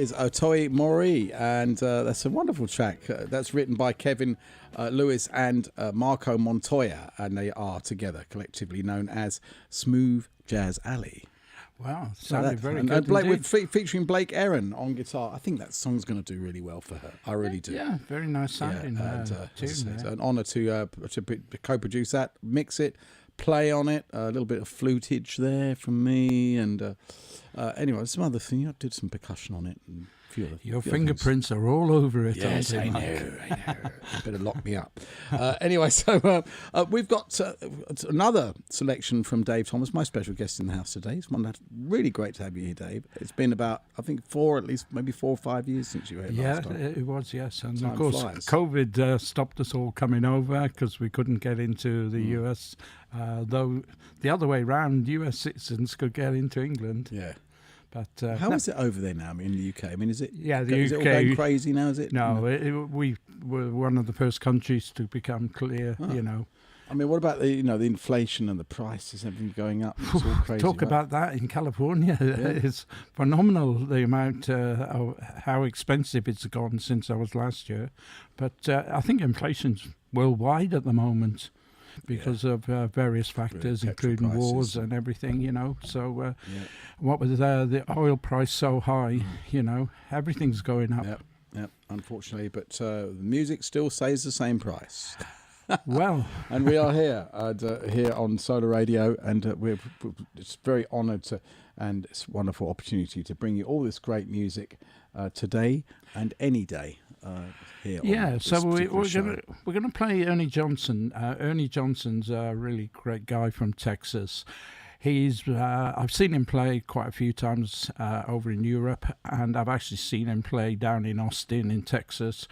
[SPEAKER 4] is Otoi Mori, and that's a wonderful track. That's written by Kevin Lewis and Marco Montoya, and they are together collectively known as Smooth Jazz Alley.
[SPEAKER 5] Wow, sounded very
[SPEAKER 4] and
[SPEAKER 5] good
[SPEAKER 4] Blake,
[SPEAKER 5] indeed.
[SPEAKER 4] featuring Blake Aaron on guitar. I think that song's going to do really well for her. I really do.
[SPEAKER 5] Yeah, very nice sounding
[SPEAKER 4] and,
[SPEAKER 5] tune
[SPEAKER 4] as I say,
[SPEAKER 5] there.
[SPEAKER 4] it's an honour to co-produce that, mix it, play on it. A little bit of flutage there from me, and anyway, some other thing. I did some percussion on it. And a few other,
[SPEAKER 5] Your
[SPEAKER 4] few other
[SPEAKER 5] fingerprints are all over it.
[SPEAKER 4] Yes,
[SPEAKER 5] aren't
[SPEAKER 4] I
[SPEAKER 5] they,
[SPEAKER 4] know.
[SPEAKER 5] Mike?
[SPEAKER 4] You better lock me up. Anyway, so we've got another selection from Dave Thomas, my special guest in the house today. It's really great to have you here, Dave. It's been about, I think, maybe 4 or 5 years since you were here last time.
[SPEAKER 5] It was, yes. And
[SPEAKER 4] Time
[SPEAKER 5] of course,
[SPEAKER 4] flies.
[SPEAKER 5] COVID stopped us all coming over because we couldn't get into the US. Though the other way round, US citizens could get into England.
[SPEAKER 4] Yeah.
[SPEAKER 5] But
[SPEAKER 4] How is it over there now? I mean, in the UK? I mean, is it?
[SPEAKER 5] Yeah, the
[SPEAKER 4] is it all
[SPEAKER 5] UK
[SPEAKER 4] going crazy now? Is it?
[SPEAKER 5] No, we were one of the first countries to become clear. You know,
[SPEAKER 4] I mean, what about the the inflation and the prices, everything going up? It's all crazy.
[SPEAKER 5] talk
[SPEAKER 4] right?
[SPEAKER 5] about that in California. It's phenomenal the amount how expensive it's gone since I was last year. But I think inflation's worldwide at the moment, because of various factors,
[SPEAKER 4] petrol
[SPEAKER 5] including
[SPEAKER 4] prices.
[SPEAKER 5] wars and everything, So what with the oil price so high, everything's going up.
[SPEAKER 4] Yep, unfortunately. But the music still stays the same price.
[SPEAKER 5] Well,
[SPEAKER 4] And we are here here on Solar Radio, and we're it's very honoured to, and it's a wonderful opportunity to bring you all this great music today and any day here.
[SPEAKER 5] yeah.
[SPEAKER 4] on this
[SPEAKER 5] So
[SPEAKER 4] particular
[SPEAKER 5] we're gonna play Ernie Johnson. Ernie Johnson's a really great guy from Texas. He's I've seen him play quite a few times over in Europe, and I've actually seen him play down in Austin in Texas.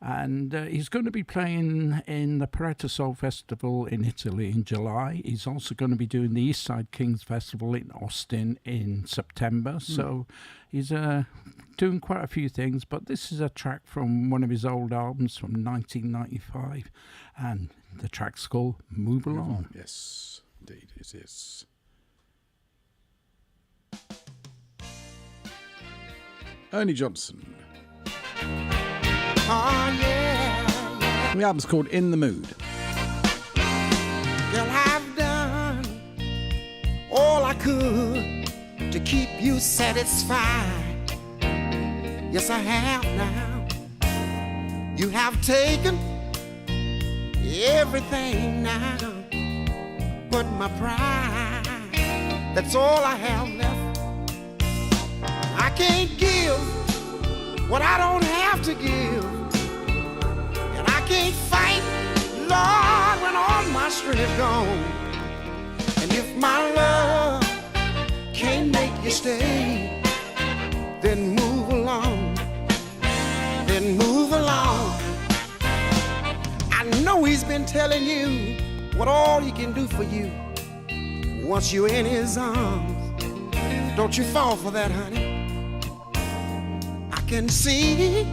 [SPEAKER 5] And he's going to be playing in the Parrett Soul Festival in Italy in July. He's also going to be doing the East Side Kings Festival in Austin in September. So he's doing quite a few things. But this is a track from one of his old albums from 1995. And the track's called Move Along.
[SPEAKER 4] Yes, indeed it is. Ernie Johnson.
[SPEAKER 8] Oh, yeah.
[SPEAKER 4] The album's called In the Mood.
[SPEAKER 8] Girl, I've done all I could to keep you satisfied. Yes, I have now. You have taken everything now but my pride. That's all I have left. I can't give what I don't have to give. And I can't fight, Lord, when all my strength gone. And if my love can't make you stay, then move along. Then move along. I know he's been telling you what all he can do for you once you're in his arms. Don't you fall for that, honey. I can see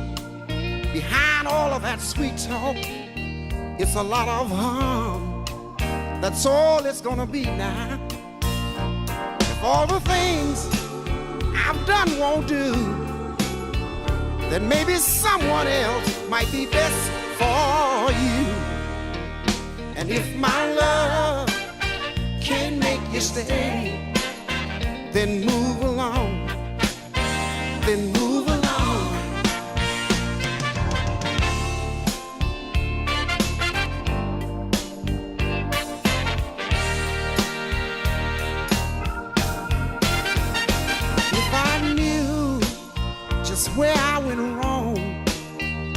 [SPEAKER 8] behind all of that sweet talk, it's a lot of harm. That's all it's gonna be now. If all the things I've done won't do, then maybe someone else might be best for you. And if my love can't make you stay, then move along. Then move along. If I knew just where I went wrong,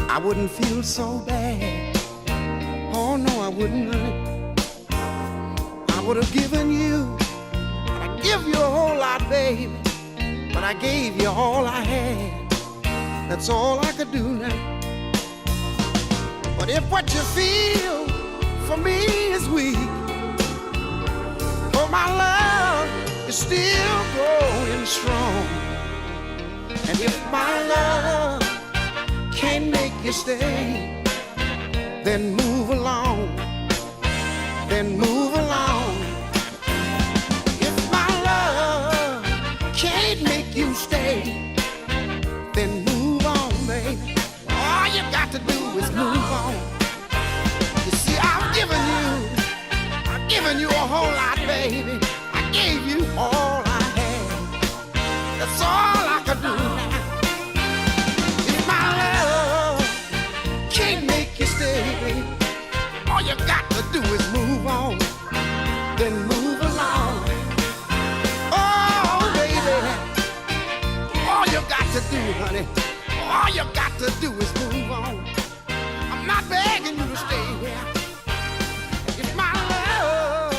[SPEAKER 8] I wouldn't feel so bad. Oh no, I wouldn't, honey. I would have given you, I'd give you a whole lot, baby. But I gave you all I had. That's all I could do now. But if what you feel for me is weak, for my love is still growing strong. And if my love can't make you stay, then move along. Then move along. If my love can't make you stay, do is move on, then move along. Oh, baby, all you got to do, honey, all you got to do is move on. I'm not begging you to stay here. It's my love,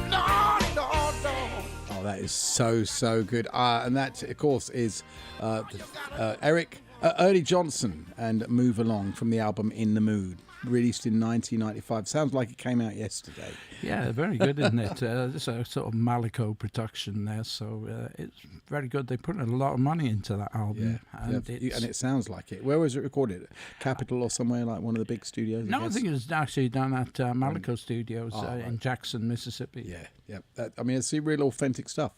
[SPEAKER 8] Lord, Lord, Lord.
[SPEAKER 4] Oh, that is so good. And that, of course, is Ernie Johnson and Move Along from the album In the Mood, released in 1995. Sounds like it came out yesterday.
[SPEAKER 5] Yeah, very good, isn't it? It's a sort of Malico production there, so it's very good. They put a lot of money into that album.
[SPEAKER 4] And it sounds like it. Where was it recorded? Capitol or somewhere, like one of the big studios?
[SPEAKER 5] No, I think it was actually done at Malico Studios in Jackson, Mississippi.
[SPEAKER 4] Yeah. I mean, it's real authentic stuff.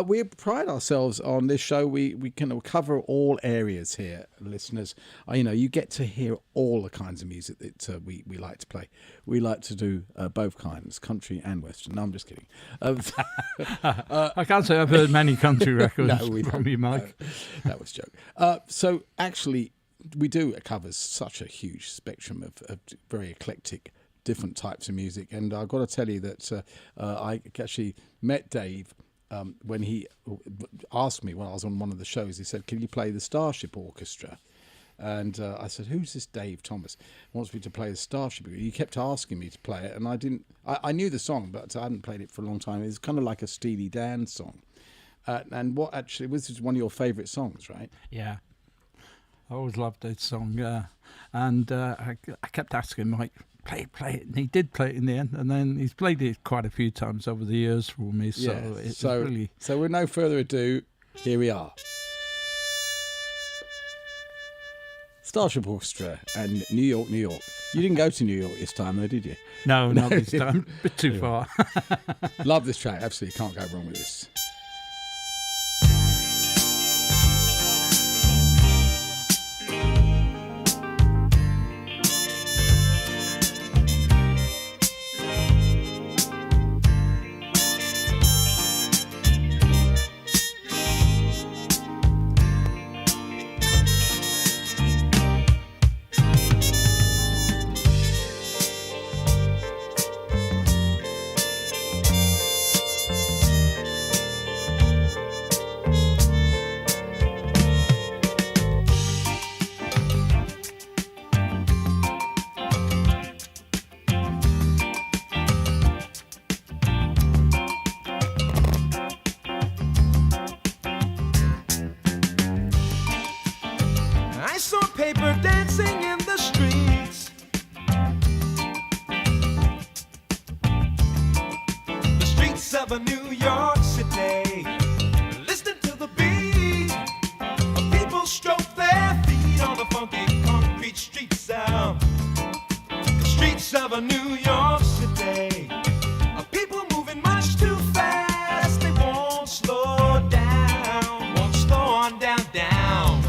[SPEAKER 4] We pride ourselves on this show. We can cover all areas here, listeners. You get to hear all the kinds of music that we like to play. We like to do both kinds, country and western. No, I'm just kidding.
[SPEAKER 5] I can't say I've heard many country records from you, Mike.
[SPEAKER 4] That was a joke. So actually, we do cover such a huge spectrum of very eclectic different types of music, and I've got to tell you that I actually met Dave when he asked me when I was on one of the shows. He said, "Can you play the Starship Orchestra?" And I said, "Who's this Dave Thomas? He wants me to play the Starship." He kept asking me to play it, and I didn't. I knew the song, but I hadn't played it for a long time. It's kind of like a Steely Dan song. And what actually this is one of your favourite songs, right?
[SPEAKER 5] Yeah, I always loved that song. And I kept asking Mike, play it, and he did play it in the end, and then he's played it quite a few times over the years for me. So really.
[SPEAKER 4] So with no further ado, here we are. Starship Orchestra and New York, New York. You didn't go to New York this time, though, did you?
[SPEAKER 5] No, not this time. A bit too far.
[SPEAKER 4] Love this track. Absolutely can't go wrong with this.
[SPEAKER 6] Paper dancing in the streets. The streets of a New York City. Listening to the beat. People stroke their feet on the funky concrete street sound. The streets of a New York City. People moving much too fast. They won't slow down. Won't slow on down.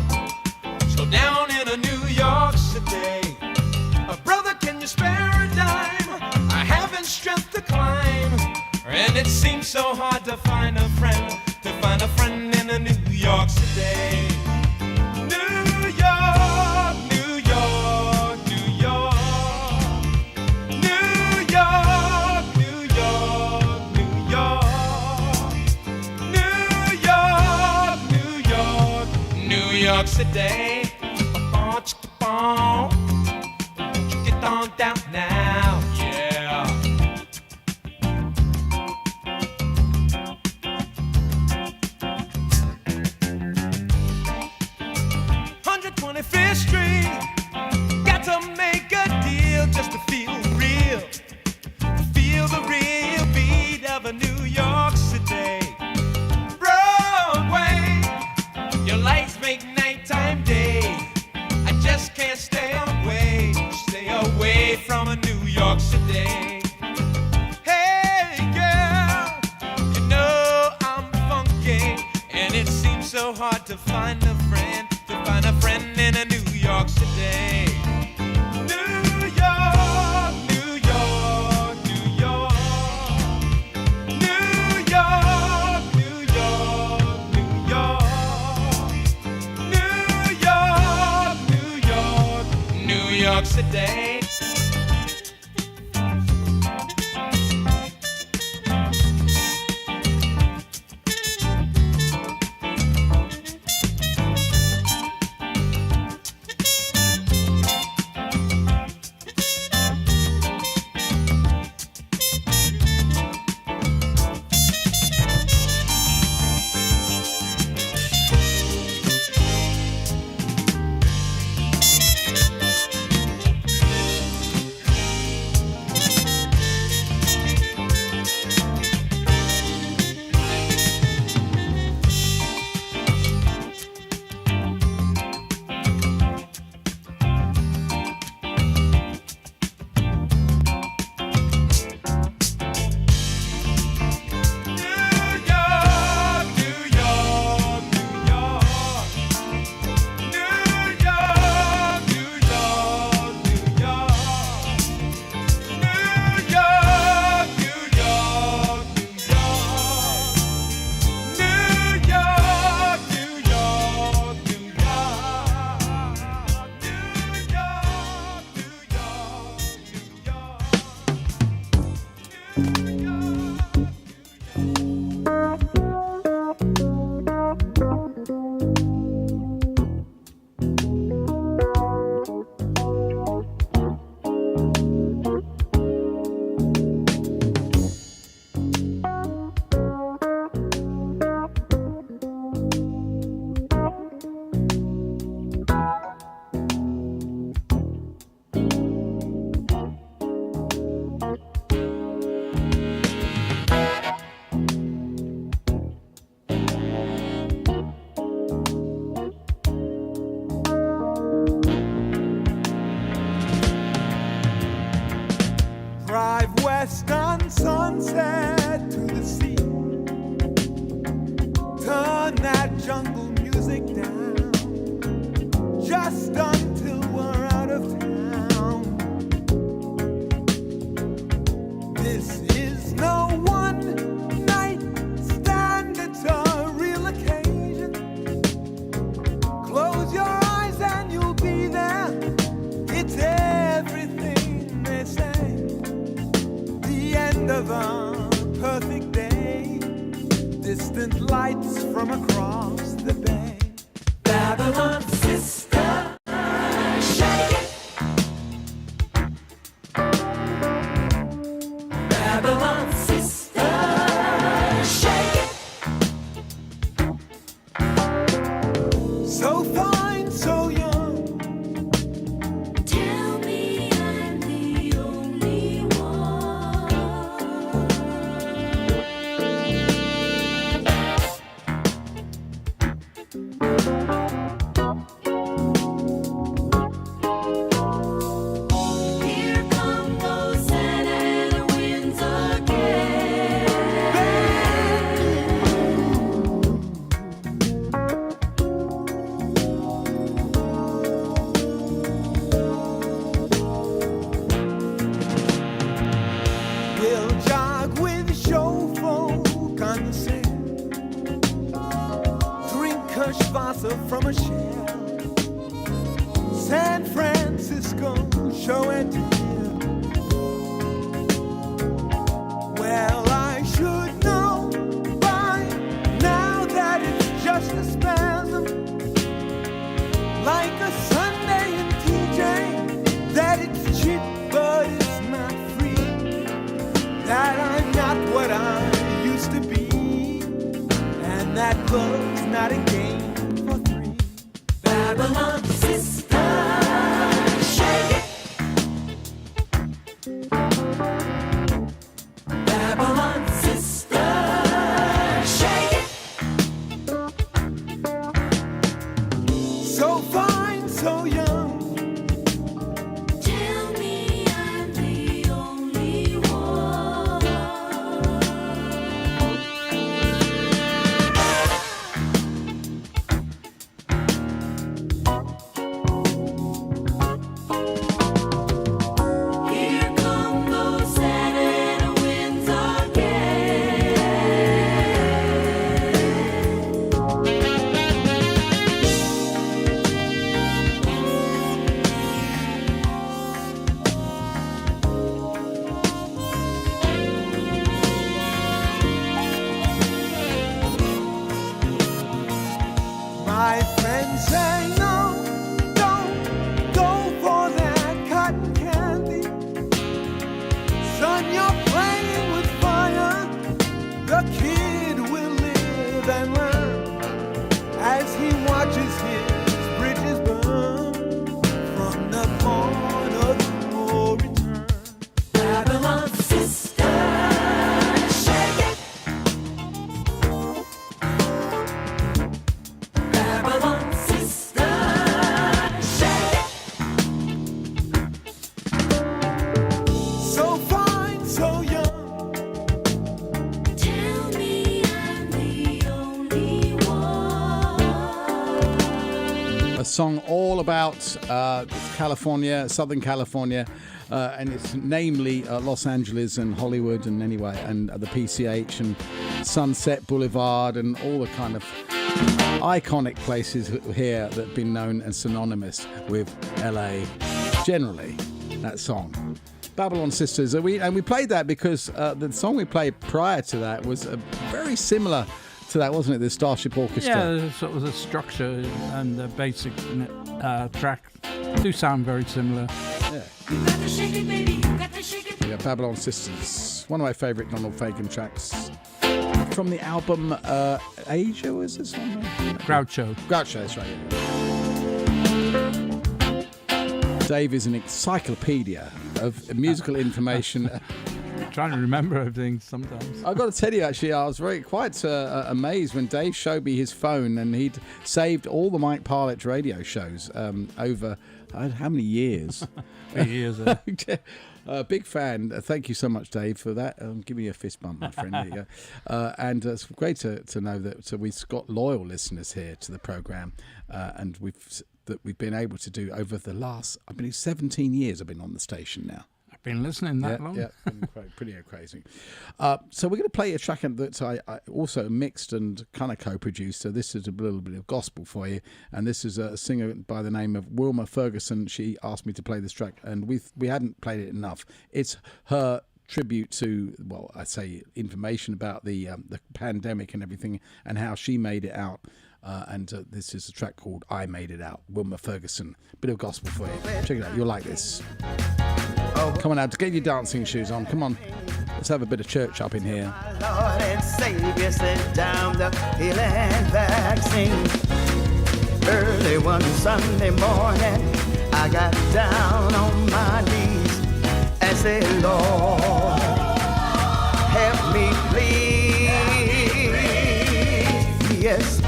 [SPEAKER 6] Slow down in a New York City. Brother, can you spare a dime? I haven't strength to climb, and it seems so hard to find a friend. To find a friend in a New York City. New York, New York, New York. New York, New York, New York. New York, New York, New York City. Get on down now, yeah. 125th Street, got to make a deal just to feel real. Feel the real beat of a New York City. Broadway, your lights make nighttime day. I just can't stay away from a New York City. Hey girl, you know I'm funky, and it seems so hard to find a friend in a New York City. New York, New York, New York. New York, New York, New York. New York, New York, New York City.
[SPEAKER 8] run that jungle music down just until we're out of town. This is no one night stand, it's a real occasion. Close your eyes and you'll be there. It's everything they say. The end of a perfect day. Distant lights from across the bay. Babylon sister, shake it. Babylon sister, shake it. So fine, so young. Tell me I'm the only one. Here come those Santa winds again. We'll jog with show folk on the sand. Drink Kirschwasser from a shell. San Francisco show and tell. Well, I should know by now that it's just a spasm. Like a Sunday in TJ, that it's cheap but it's not free. That I'm not what I used to be, and that love's not a game for three. Babylon sister, shake it. Babylon sister, shake it. So fine, so young. Tell me I'm the only one. Here come those Santa winds again. My friends say no, don't go for that cotton candy. Son, you're playing with fire. The kid will live and learn as he watches his bridges burn from the pawn of no return. Babylon sister, shake it. Babylon sister, shake it. So fine, so young. Tell me I'm the only one.
[SPEAKER 4] A song all about California, Southern California, and it's namely Los Angeles and Hollywood and anyway, and the PCH and Sunset Boulevard and all the kind of iconic places here that have been known and synonymous with LA. Generally, that song. Babylon Sisters, and we played that because the song we played prior to that was very similar to that, wasn't it? The Starship Orchestra.
[SPEAKER 5] Yeah, sort of the structure and the basic track do sound very similar.
[SPEAKER 4] Yeah. Yeah, Babylon Sisters, one of my favourite Donald Fagen tracks from the album Asia. Was this one?
[SPEAKER 5] Groucho.
[SPEAKER 4] Groucho, that's right. Yeah. Dave is an encyclopedia of musical information.
[SPEAKER 5] Trying to remember everything sometimes.
[SPEAKER 4] I've got to tell you, actually, I was quite amazed when Dave showed me his phone and he'd saved all the Mike Parlett radio shows over how many years?
[SPEAKER 5] 8 years.
[SPEAKER 4] Big fan. Thank you so much, Dave, for that. Give me a fist bump, my friend. There you go. And it's great to know that we've got loyal listeners here to the programme, and we've been able to do over the last, I believe, 17 years I've been on the station now.
[SPEAKER 5] Been listening that long?
[SPEAKER 4] Yeah, pretty crazy. So we're going to play a track that I also mixed and kind of co-produced. So this is a little bit of gospel for you, and this is a singer by the name of Wilma Ferguson. She asked me to play this track, and we hadn't played it enough. It's her tribute to, well, I say information about the pandemic and everything, and how she made it out. And this is a track called "I Made It Out." Wilma Ferguson, bit of gospel for you. Check it out. You'll like this. Come on out to get your dancing shoes on. Come on, let's have a bit of church up in here.
[SPEAKER 6] Lord and Savior sent down the healing vaccine. Early one Sunday morning, I got down on my knees and said, Lord, help me please. Yes,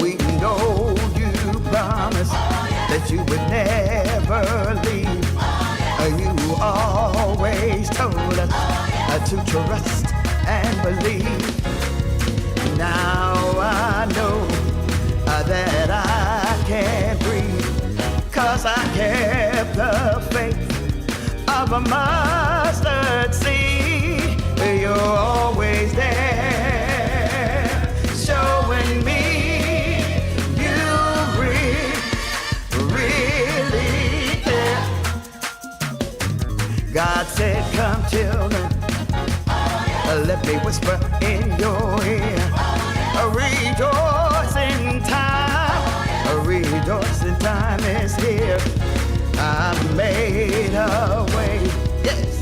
[SPEAKER 6] we know you promised that you would never leave. You always told us to trust and believe. Now I know that I can breathe, 'cause I kept the faith of a mustard seed. You're always there, showing me God said, come children, let me whisper in your ear. Rejoice in time is here. I made a way, yes,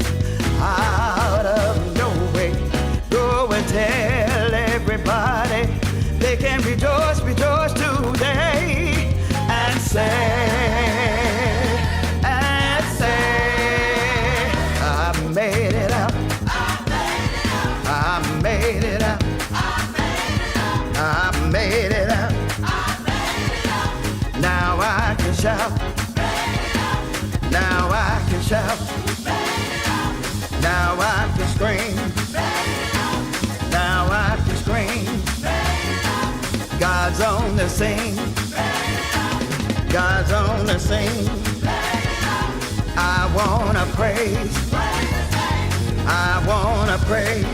[SPEAKER 6] out of no way. Go and tell everybody they can rejoice today and say, I made it out. I made it out. I made it out. Now I can shout. Now I can shout. Now I can scream. Now I can scream. God's on the scene. God's on the scene. I wanna praise. I wanna praise.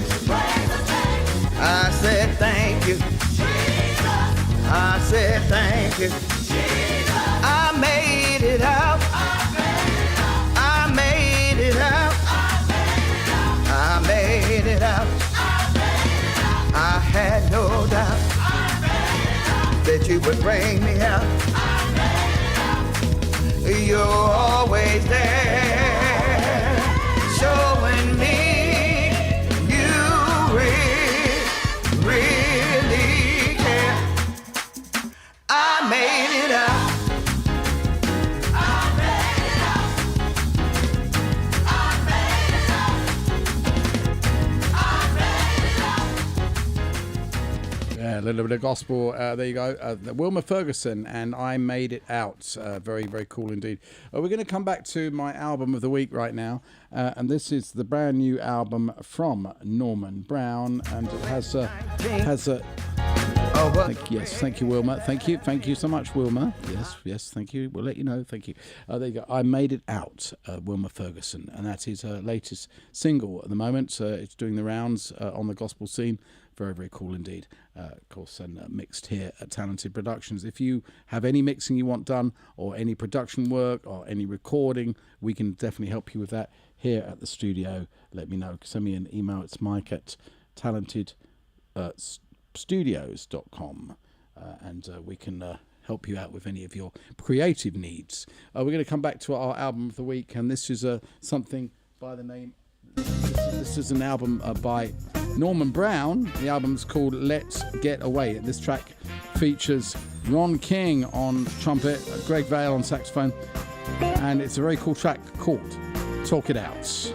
[SPEAKER 6] I said thank you. I said thank you. I made it out. I made it out. I made it out. I had no doubt that you would bring me out. You're always there, showing me you really care. I made it out. I made it out. I made it out. I made it out.
[SPEAKER 4] Yeah, a little bit of gospel. There you go. Wilma Ferguson and I Made It Out. Very, very cool indeed. We're going to come back to my album of the week right now. And this is the brand new album from Norman Brown. And it has a... Thank you, Wilma. Thank you so much, Wilma. Yes, thank you. We'll let you know. Thank you. There you go. I Made It Out, Wilma Ferguson. And that is her latest single at the moment. It's doing the rounds on the gospel scene. Very, very cool indeed. Of course, and mixed here at Talented Productions. If you have any mixing you want done, or any production work, or any recording, we can definitely help you with that here at the studio. Let me know. Send me an email. It's mike@talentedstudios.com, and we can help you out with any of your creative needs. We're going to come back to our album of the week, and this is something by the name... This is an album by Norman Brown. The album's called Let's Get Away. This track features Ron King on trumpet, Greg Vale on saxophone, and it's a very cool track called Talk It Out.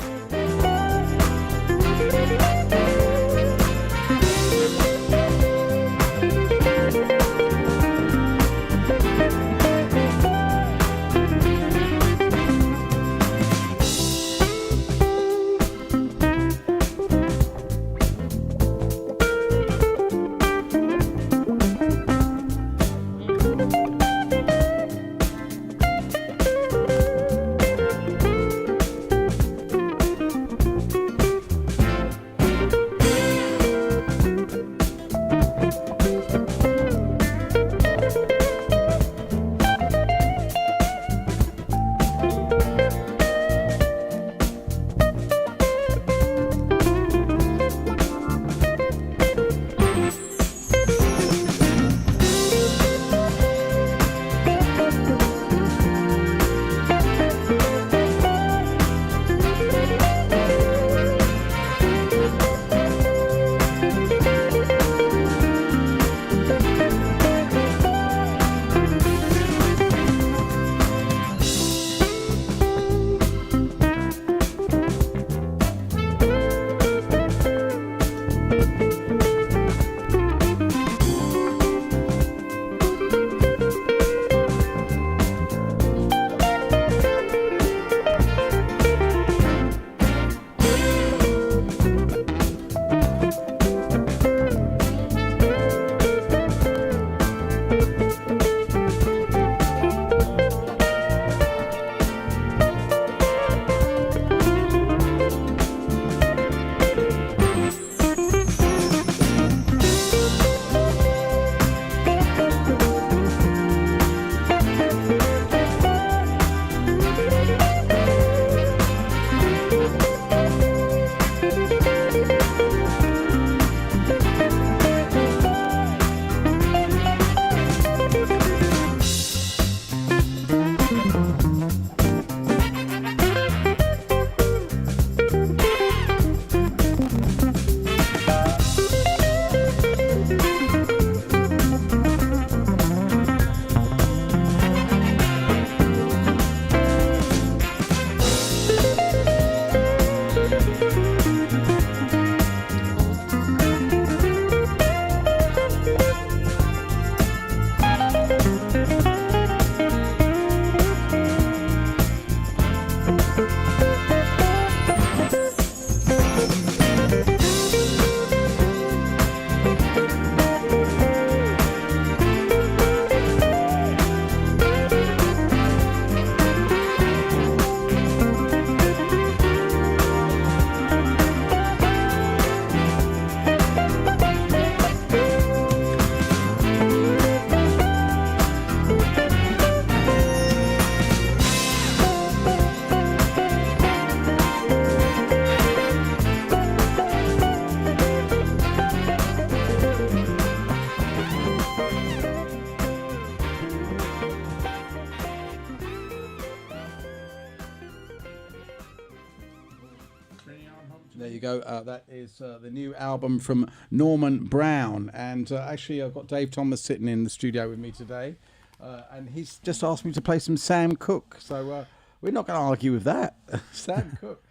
[SPEAKER 4] you go. That is the new album from Norman Brown. And actually, I've got Dave Thomas sitting in the studio with me today. And he's just asked me to play some Sam Cooke. So we're not going to argue with that. Sam Cooke.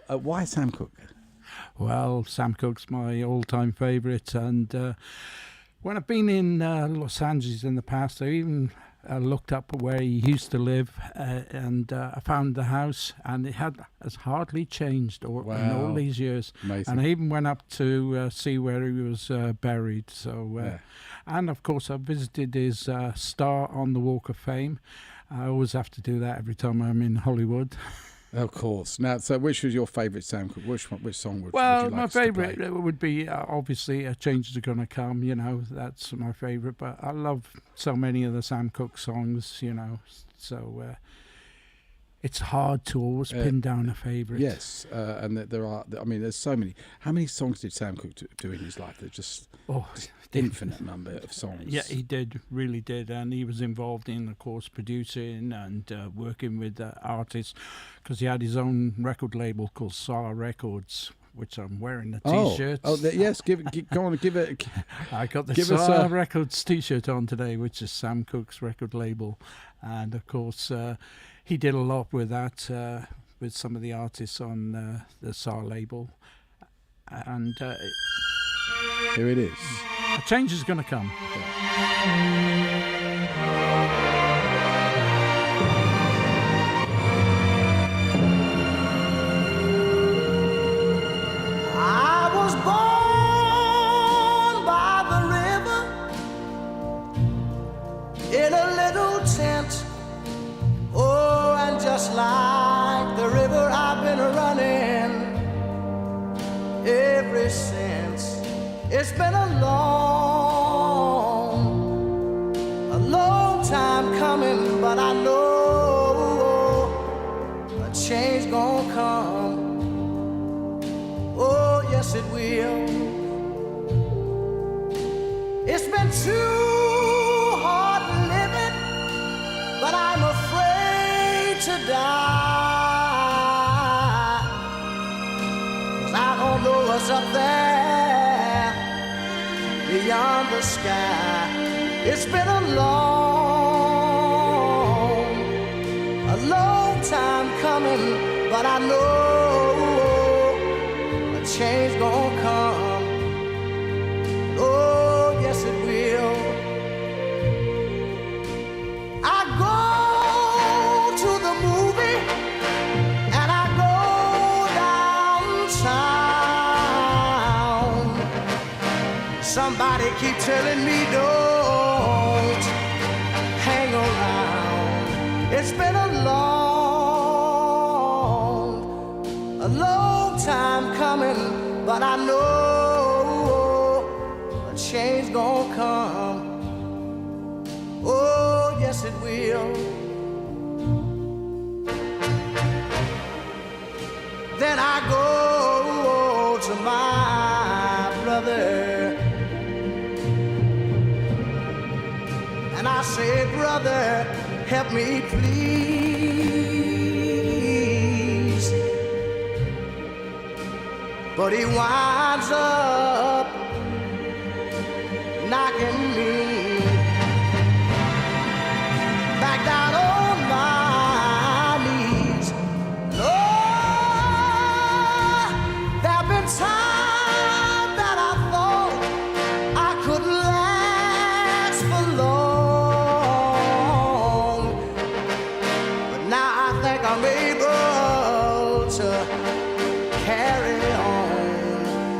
[SPEAKER 4] Why Sam Cooke?
[SPEAKER 5] Well, Sam Cooke's my all-time favourite. And when I've been in Los Angeles in the past, I even looked up where he used to live, and I found the house, and it has hardly changed in all these years.
[SPEAKER 4] Amazing.
[SPEAKER 5] And I even went up to see where he was buried. So, and of course, I visited his star on the Walk of Fame. I always have to do that every time I'm in Hollywood.
[SPEAKER 4] Of course. Now, so which was your favourite Sam Cooke? Which song would you like
[SPEAKER 5] my
[SPEAKER 4] us to
[SPEAKER 5] favourite
[SPEAKER 4] play?
[SPEAKER 5] would be obviously Changes Are Gonna Come, you know, that's my favourite, but I love so many of the Sam Cooke songs, you know, so it's hard to always pin down a favourite.
[SPEAKER 4] Yes, and there are, I mean, there's so many. How many songs did Sam Cooke do in his life? There's just infinite number of songs.
[SPEAKER 5] Yeah, he really did, and he was involved in, of course, producing and working with artists, because he had his own record label called SAR Records, which I'm wearing the T-shirt.
[SPEAKER 4] Yes, go on, give it.
[SPEAKER 5] I got the SAR Records T-shirt on today, which is Sam Cooke's record label, and of course he did a lot with that, with some of the artists on the SAR label, and
[SPEAKER 4] here it is.
[SPEAKER 5] A change is going to come.
[SPEAKER 8] I was born by the river in a little tent. Oh, and just like the river, I've been running ever since. It's been a long time coming, but I know a change gonna come. Oh, yes it will. It's been too hard living, but I'm afraid to die. 'Cause I don't know what's up there beyond the sky. It's been a long time coming, but I know a change gonna come. Oh, yes it will. I go to the movie and I go downtown. Somebody keep telling me don't hang around. It's been a long time coming, but I know a change gonna come. Oh, yes it will. Then I go to my brother and I say, brother, help me please. But he winds up knocking me back down on my knees. Lord, there've been times that I thought I could last for long, but now I think I'm able to carry on.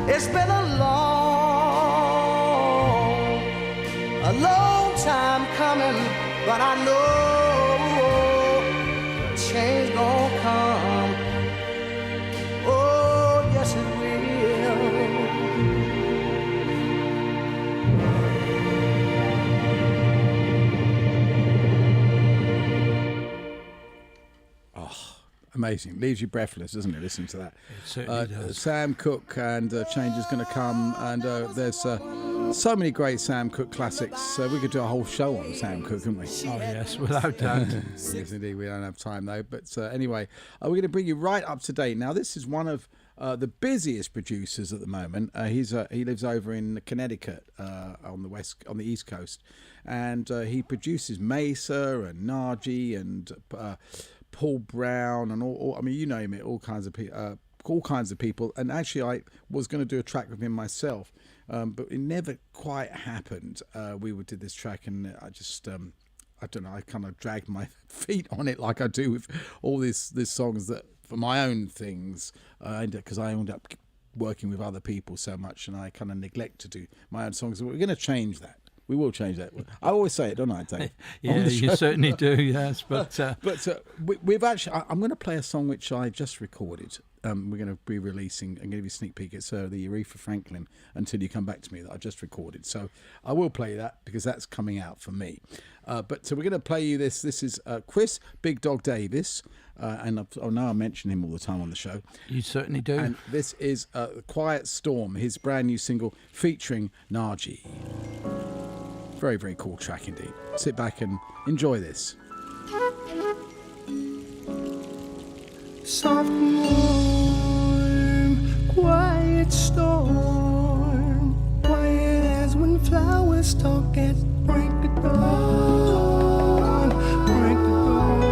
[SPEAKER 8] It's been a long time coming, but I know a change gonna come. Oh, yes it
[SPEAKER 4] will. Oh, amazing. Leaves you breathless, doesn't it? Listen to that.
[SPEAKER 5] It certainly does.
[SPEAKER 4] Sam Cooke and Change is Gonna Come, and there's so many great Sam Cooke classics. We could do a whole show on Sam Cooke, couldn't we?
[SPEAKER 5] Oh yes, without doubt.
[SPEAKER 4] Yes, indeed. We don't have time though. But anyway, we're going to bring you right up to date. Now, this is one of the busiest producers at the moment. He lives over in Connecticut on the East Coast, and he produces Mesa and Najee and Paul Brown and all. I mean, you name it, all kinds of people. And actually, I was going to do a track with him myself, but it never quite happened. We did this track, and I just. I don't know, I kind of dragged my feet on it like I do with all these songs that for my own things, because I end up working with other people so much, and I kind of neglect to do my own songs. We're going to change that. We will change that. I always say it, don't I, Dave?
[SPEAKER 5] Yeah, you certainly do, yes. But
[SPEAKER 4] we've actually, I'm going to play a song which I just recorded. We're going to be releasing and give you a sneak peek. It's the Aretha Franklin Until You Come Back to Me that I just recorded. So I will play that because that's coming out for me. So we're going to play you this. This is Chris Big Dog Davis. And I know I mention him all the time on the show.
[SPEAKER 5] You certainly do.
[SPEAKER 4] And this is Quiet Storm, his brand new single featuring Najee. Very, very cool track indeed. Sit back and enjoy this.
[SPEAKER 8] Soft and warm, quiet storm, quiet as when flowers talk at break of dawn, break of dawn.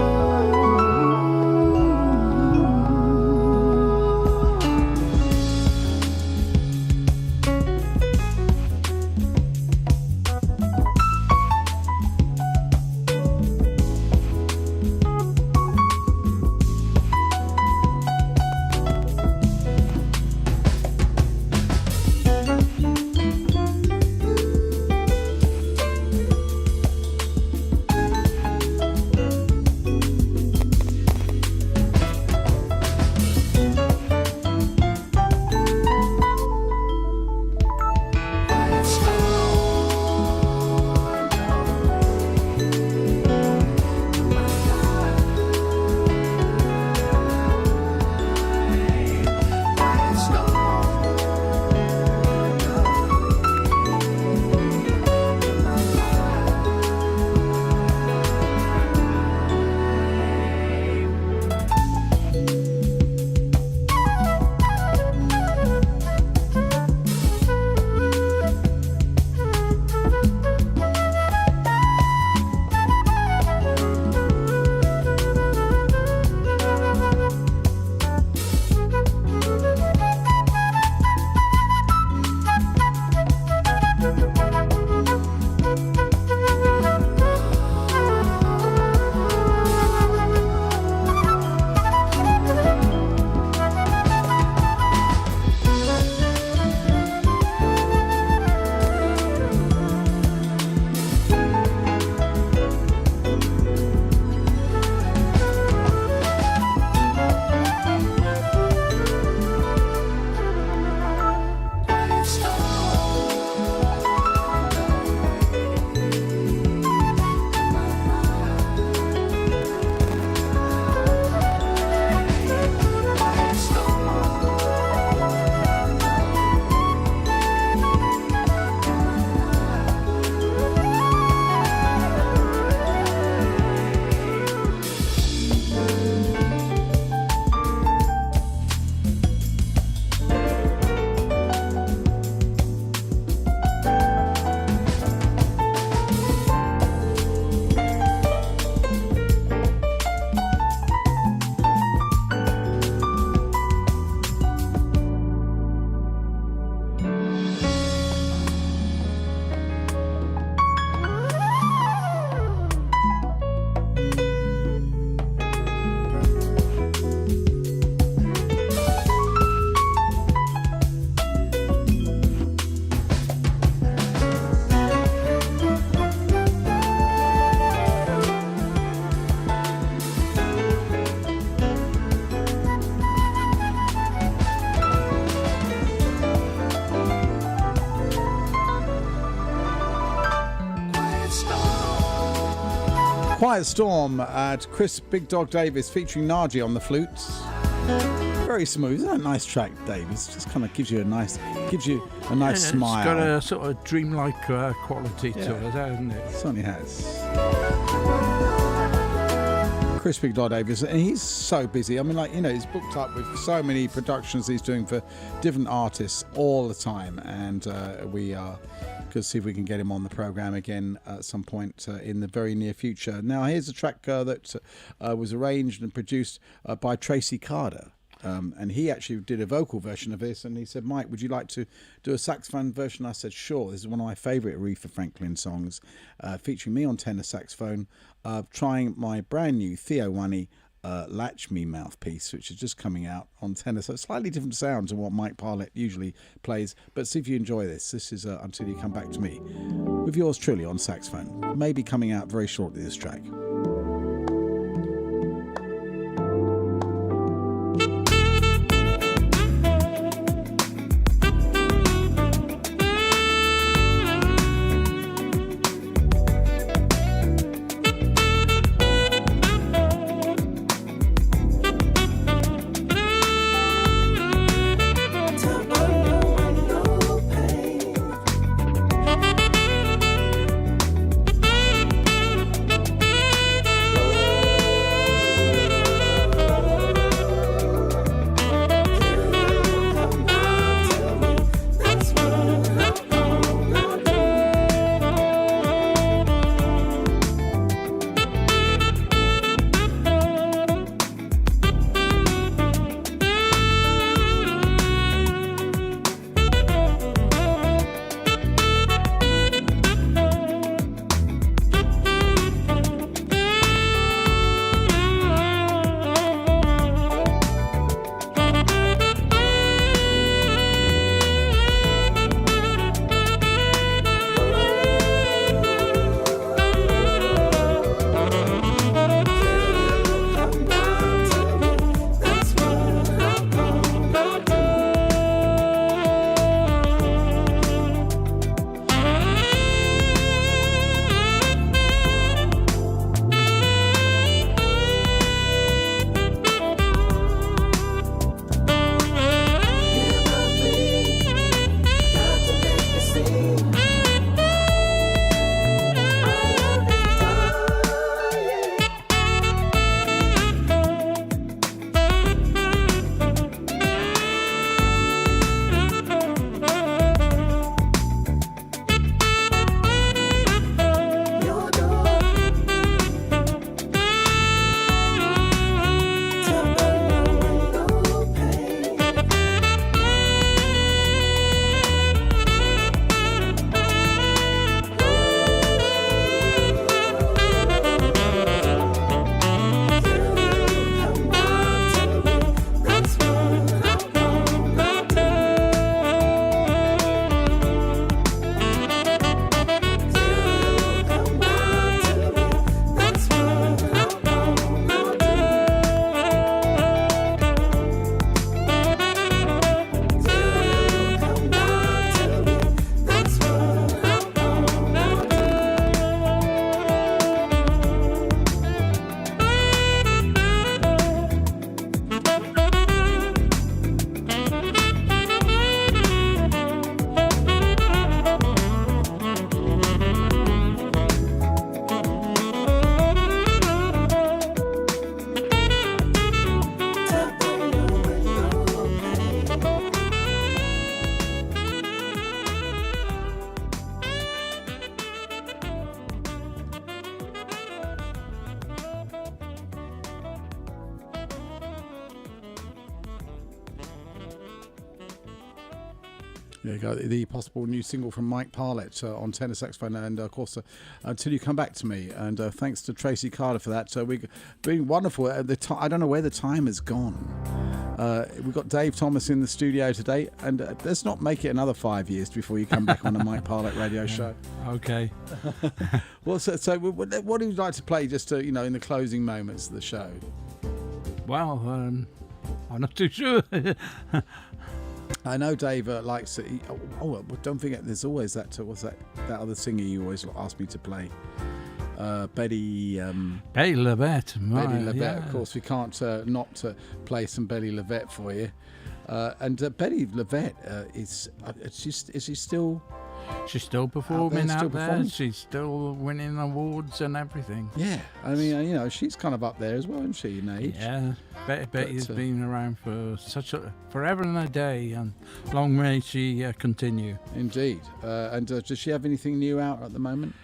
[SPEAKER 4] Quiet Storm at Chris Big Dog Davis featuring Najee on the flutes. Very smooth. Isn't that a nice track, Dave? It just kind of gives you a nice smile.
[SPEAKER 5] It's got a sort of dreamlike quality to it, hasn't it?
[SPEAKER 4] It certainly has. Chris Big Dodd Davis, and he's so busy. I mean, like, you know, he's booked up with so many productions he's doing for different artists all the time, and we are going to see if we can get him on the program again at some point in the very near future. Now, here's a track that was arranged and produced by Tracy Carter. And he actually did a vocal version of this, and he said, Mike, would you like to do a saxophone version? I said, sure. This is one of my favourite Aretha Franklin songs, featuring me on tenor saxophone, trying my brand new Theo Wani Latch Me mouthpiece, which is just coming out on tenor. So slightly different sound to what Mike Parlett usually plays, but see if you enjoy this. This is Until You Come Back to Me, with yours truly on saxophone. Maybe coming out very shortly, this track. There you go, the possible new single from Mike Parlett on tenor saxophone, and of course, Until You Come Back to Me. And thanks to Tracy Carter for that. So we've been wonderful. I don't know where the time has gone. We've got Dave Thomas in the studio today, and let's not make it another 5 years before you come back on the Mike Parlett radio show.
[SPEAKER 5] Okay.
[SPEAKER 4] Well, so what would you like to play just to, in the closing moments of the show?
[SPEAKER 5] Well, I'm not too sure.
[SPEAKER 4] I know Dave likes it. Well, don't forget, there's always that. What's that other singer you always ask me to play? Betty
[SPEAKER 5] LaVette.
[SPEAKER 4] Betty LaVette.
[SPEAKER 5] Yeah.
[SPEAKER 4] Of course, we can't not play some Betty LaVette for you. And Betty LaVette is she still?
[SPEAKER 5] she's still performing
[SPEAKER 4] still
[SPEAKER 5] out there.
[SPEAKER 4] performing.
[SPEAKER 5] She's still winning awards and everything.
[SPEAKER 4] Yeah, I mean, you know, she's kind of up there as well, isn't she, in age?
[SPEAKER 5] Yeah, Betty's been around for forever and a day, and long may she continue.
[SPEAKER 4] Indeed. And does she have anything new out at the moment?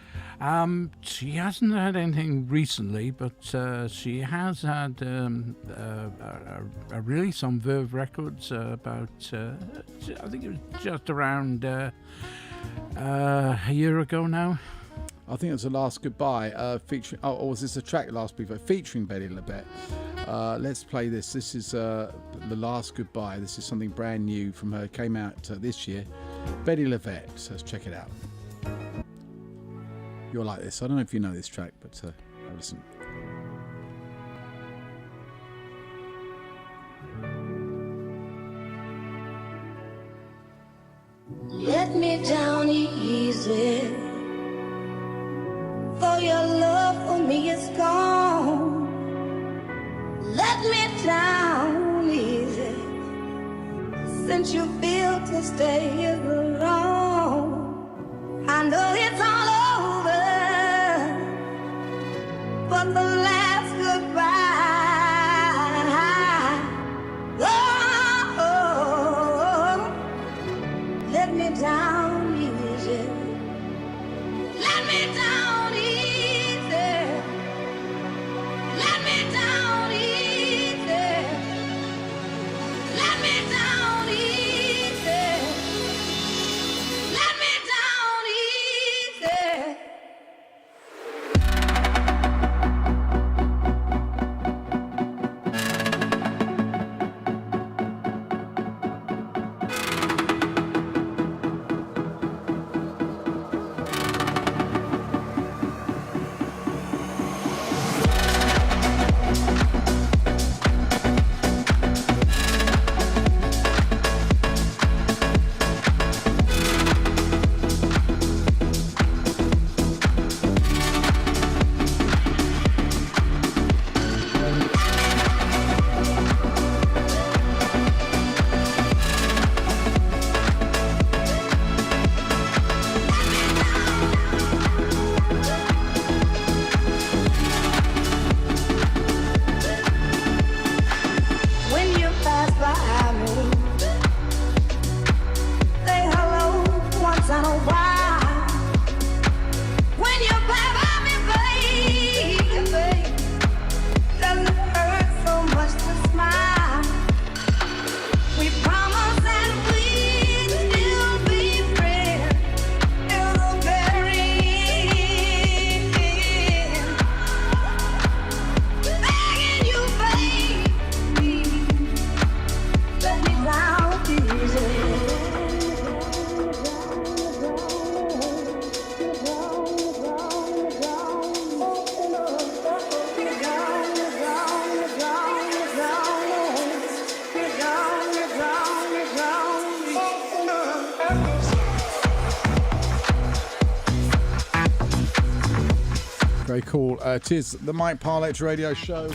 [SPEAKER 5] She hasn't had anything recently, but she has had a release on Verve Records about, I think it was just around a year ago now.
[SPEAKER 4] I think it was The Last Goodbye, featuring, or was this a track Last Goodbye, featuring Betty LaBette. Let's play this. This is The Last Goodbye. This is something brand new from her, came out this year. Betty LaBette, so let's check it out. You'll like this. I don't know if you know this track, but have a listen.
[SPEAKER 10] Let me down easy, for your love for me is gone. Let me down easy, since you feel to stay here alone. I know it's all over, but the last goodbye. Let me down easy. Let me down easy. Let me down easy. Let me down easy. Let me down easy. When you pass by me, say hello once in a while. When you pass by me, baby, doesn't it hurt so much to smile? We promised that we'd still be friends till the very end. Begging you, baby, let me down easy.
[SPEAKER 4] Very cool. It is the Mike Parlett Radio Show.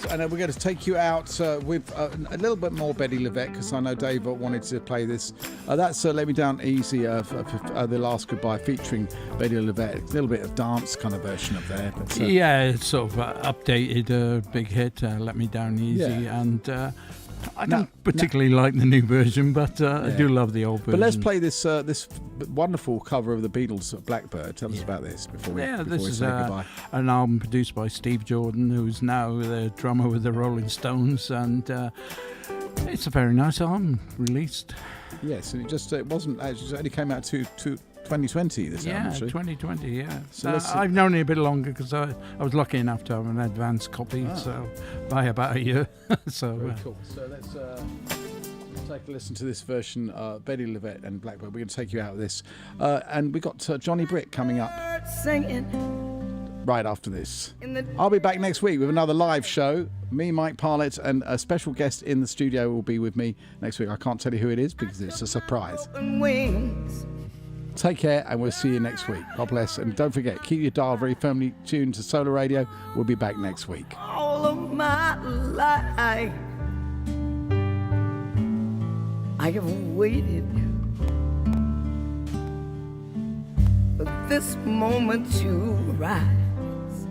[SPEAKER 4] We're going to take you out with a little bit more Betty LaBette, because I know Dave wanted to play this. That's Let Me Down Easy, The Last Goodbye, featuring Betty LaBette. A little bit of dance kind of version of there. But,
[SPEAKER 5] Yeah, it's sort of updated big hit, Let Me Down Easy,
[SPEAKER 4] Yeah.
[SPEAKER 5] and I don't particularly like the new version, but I do love the old version.
[SPEAKER 4] But let's play this this wonderful cover of the Beatles' Blackbird. Tell us about this before we
[SPEAKER 5] This is
[SPEAKER 4] say goodbye.
[SPEAKER 5] an album produced by Steve Jordan, who's now the drummer with the Rolling Stones, and it's a very nice album released.
[SPEAKER 4] Yes, and it wasn't actually, it only came out to 2020. This album, actually.
[SPEAKER 5] 2020, yeah.
[SPEAKER 4] So
[SPEAKER 5] I've known it a bit longer because I was lucky enough to have an advance copy, so by about a year. So
[SPEAKER 4] very cool. So let's take a listen to this version, Betty LaBette and Blackbird. We're going to take you out of this, and we got Johnny Britt coming up
[SPEAKER 10] Singing.
[SPEAKER 4] right after this. I'll be back next week with another live show. Me, Mike Parlett, and a special guest in the studio will be with me next week. I can't tell you who it is because it's a surprise.
[SPEAKER 10] Wings.
[SPEAKER 4] Take care, and we'll see you next week. God bless, and don't forget, keep your dial very firmly tuned to Solar Radio. We'll be back next week.
[SPEAKER 10] All of my life I have waited this moment to rise.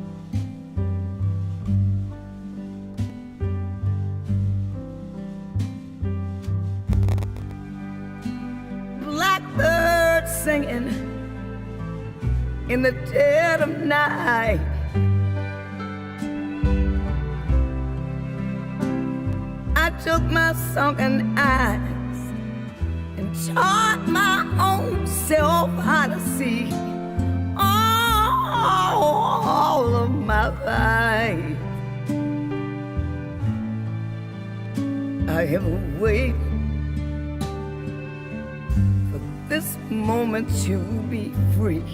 [SPEAKER 10] Blackbird singing in the dead of night. I took my sunken eyes and taught my own self how to see all of my life. I have waited for this moment to be free.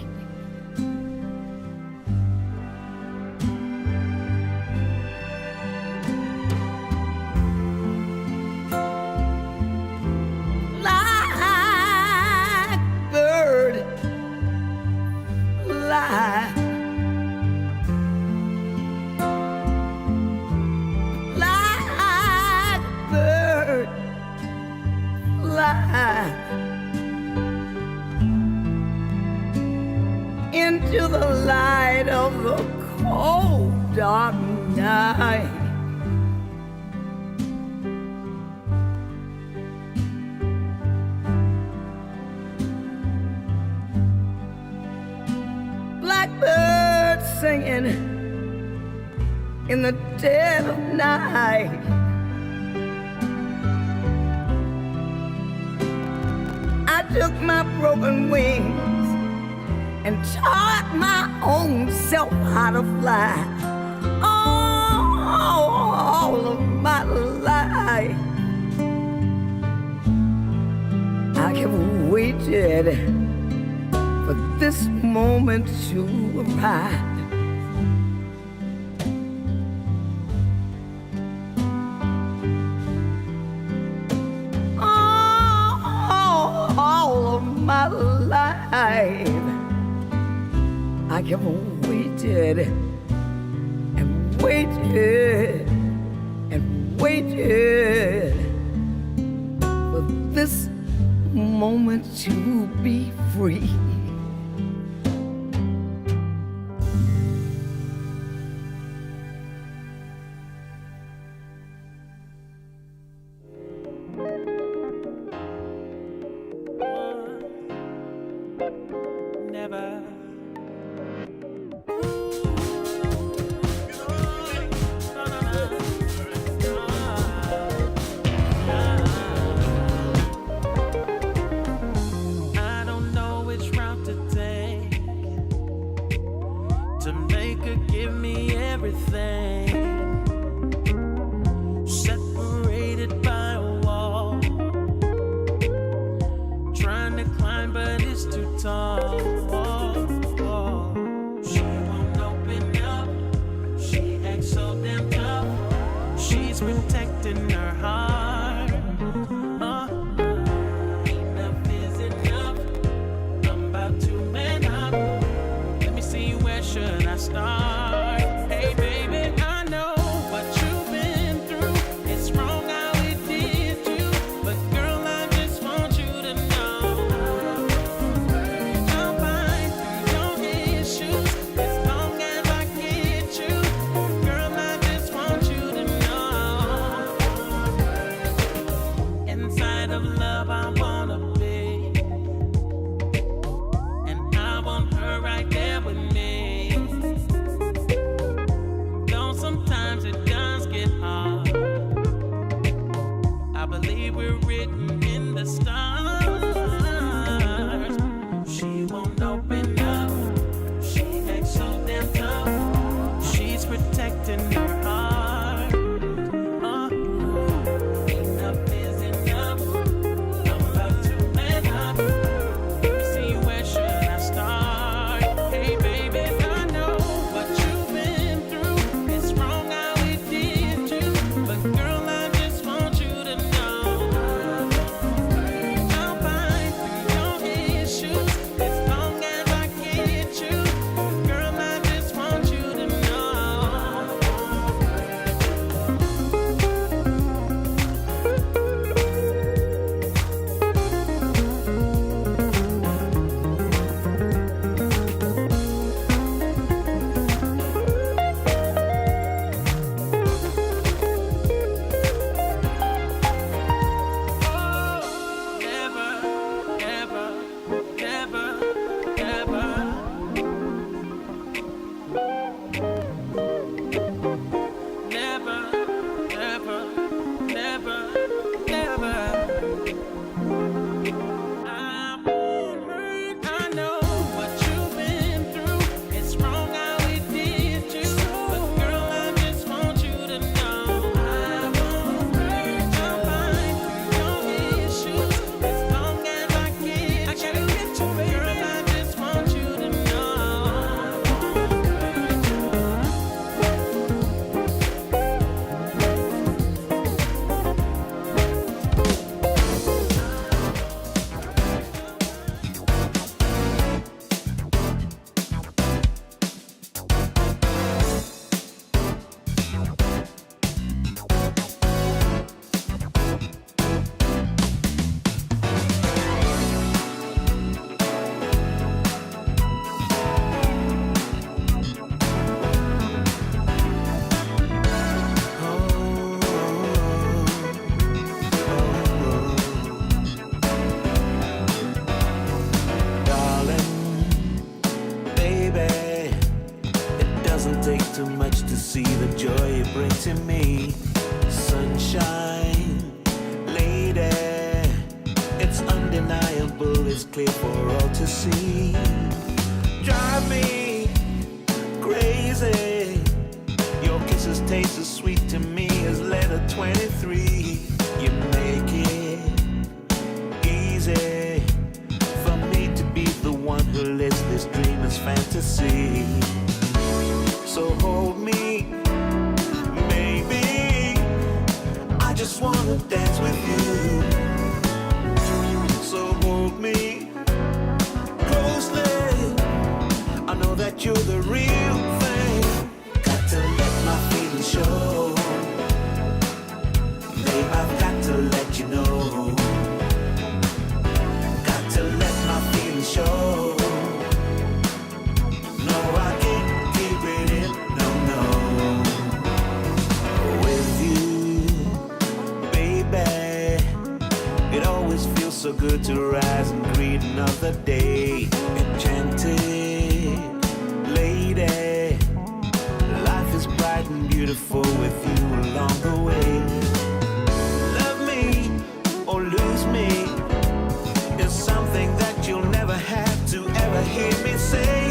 [SPEAKER 10] Into the light of the cold, dark night. Blackbird singing in the dead of night. I took my broken wings and taught my own self how to fly. All of my life I have waited for this moment to arrive. All of my life I have waited and waited and waited for this moment to be free.
[SPEAKER 6] Never. Separated by a wall, trying to climb, but it's too tall. She won't open up. She acts so damn tough. She's protecting her heart. Enough is enough. I'm about to man up. Let me see, where should I start? Hey, baby,
[SPEAKER 11] to see the joy you bring to me. Sunshine, lady, it's undeniable, it's clear for all to see. Drive me crazy, your kisses taste as sweet to me as letter 23. You make it easy for me to be the one who lives this dreamer's fantasy. So hold me, baby, I just wanna dance with you. So hold me closely, I know that you're the real thing. Got to let my feelings show, babe, I've got to let you know. Got to let my feelings show. No, I can't keep it in, no. With you, baby, it always feels so good to rise and greet another day. Enchanted lady, life is bright and beautiful with you along the way. Love me or lose me is something that you'll never have to ever hear me say.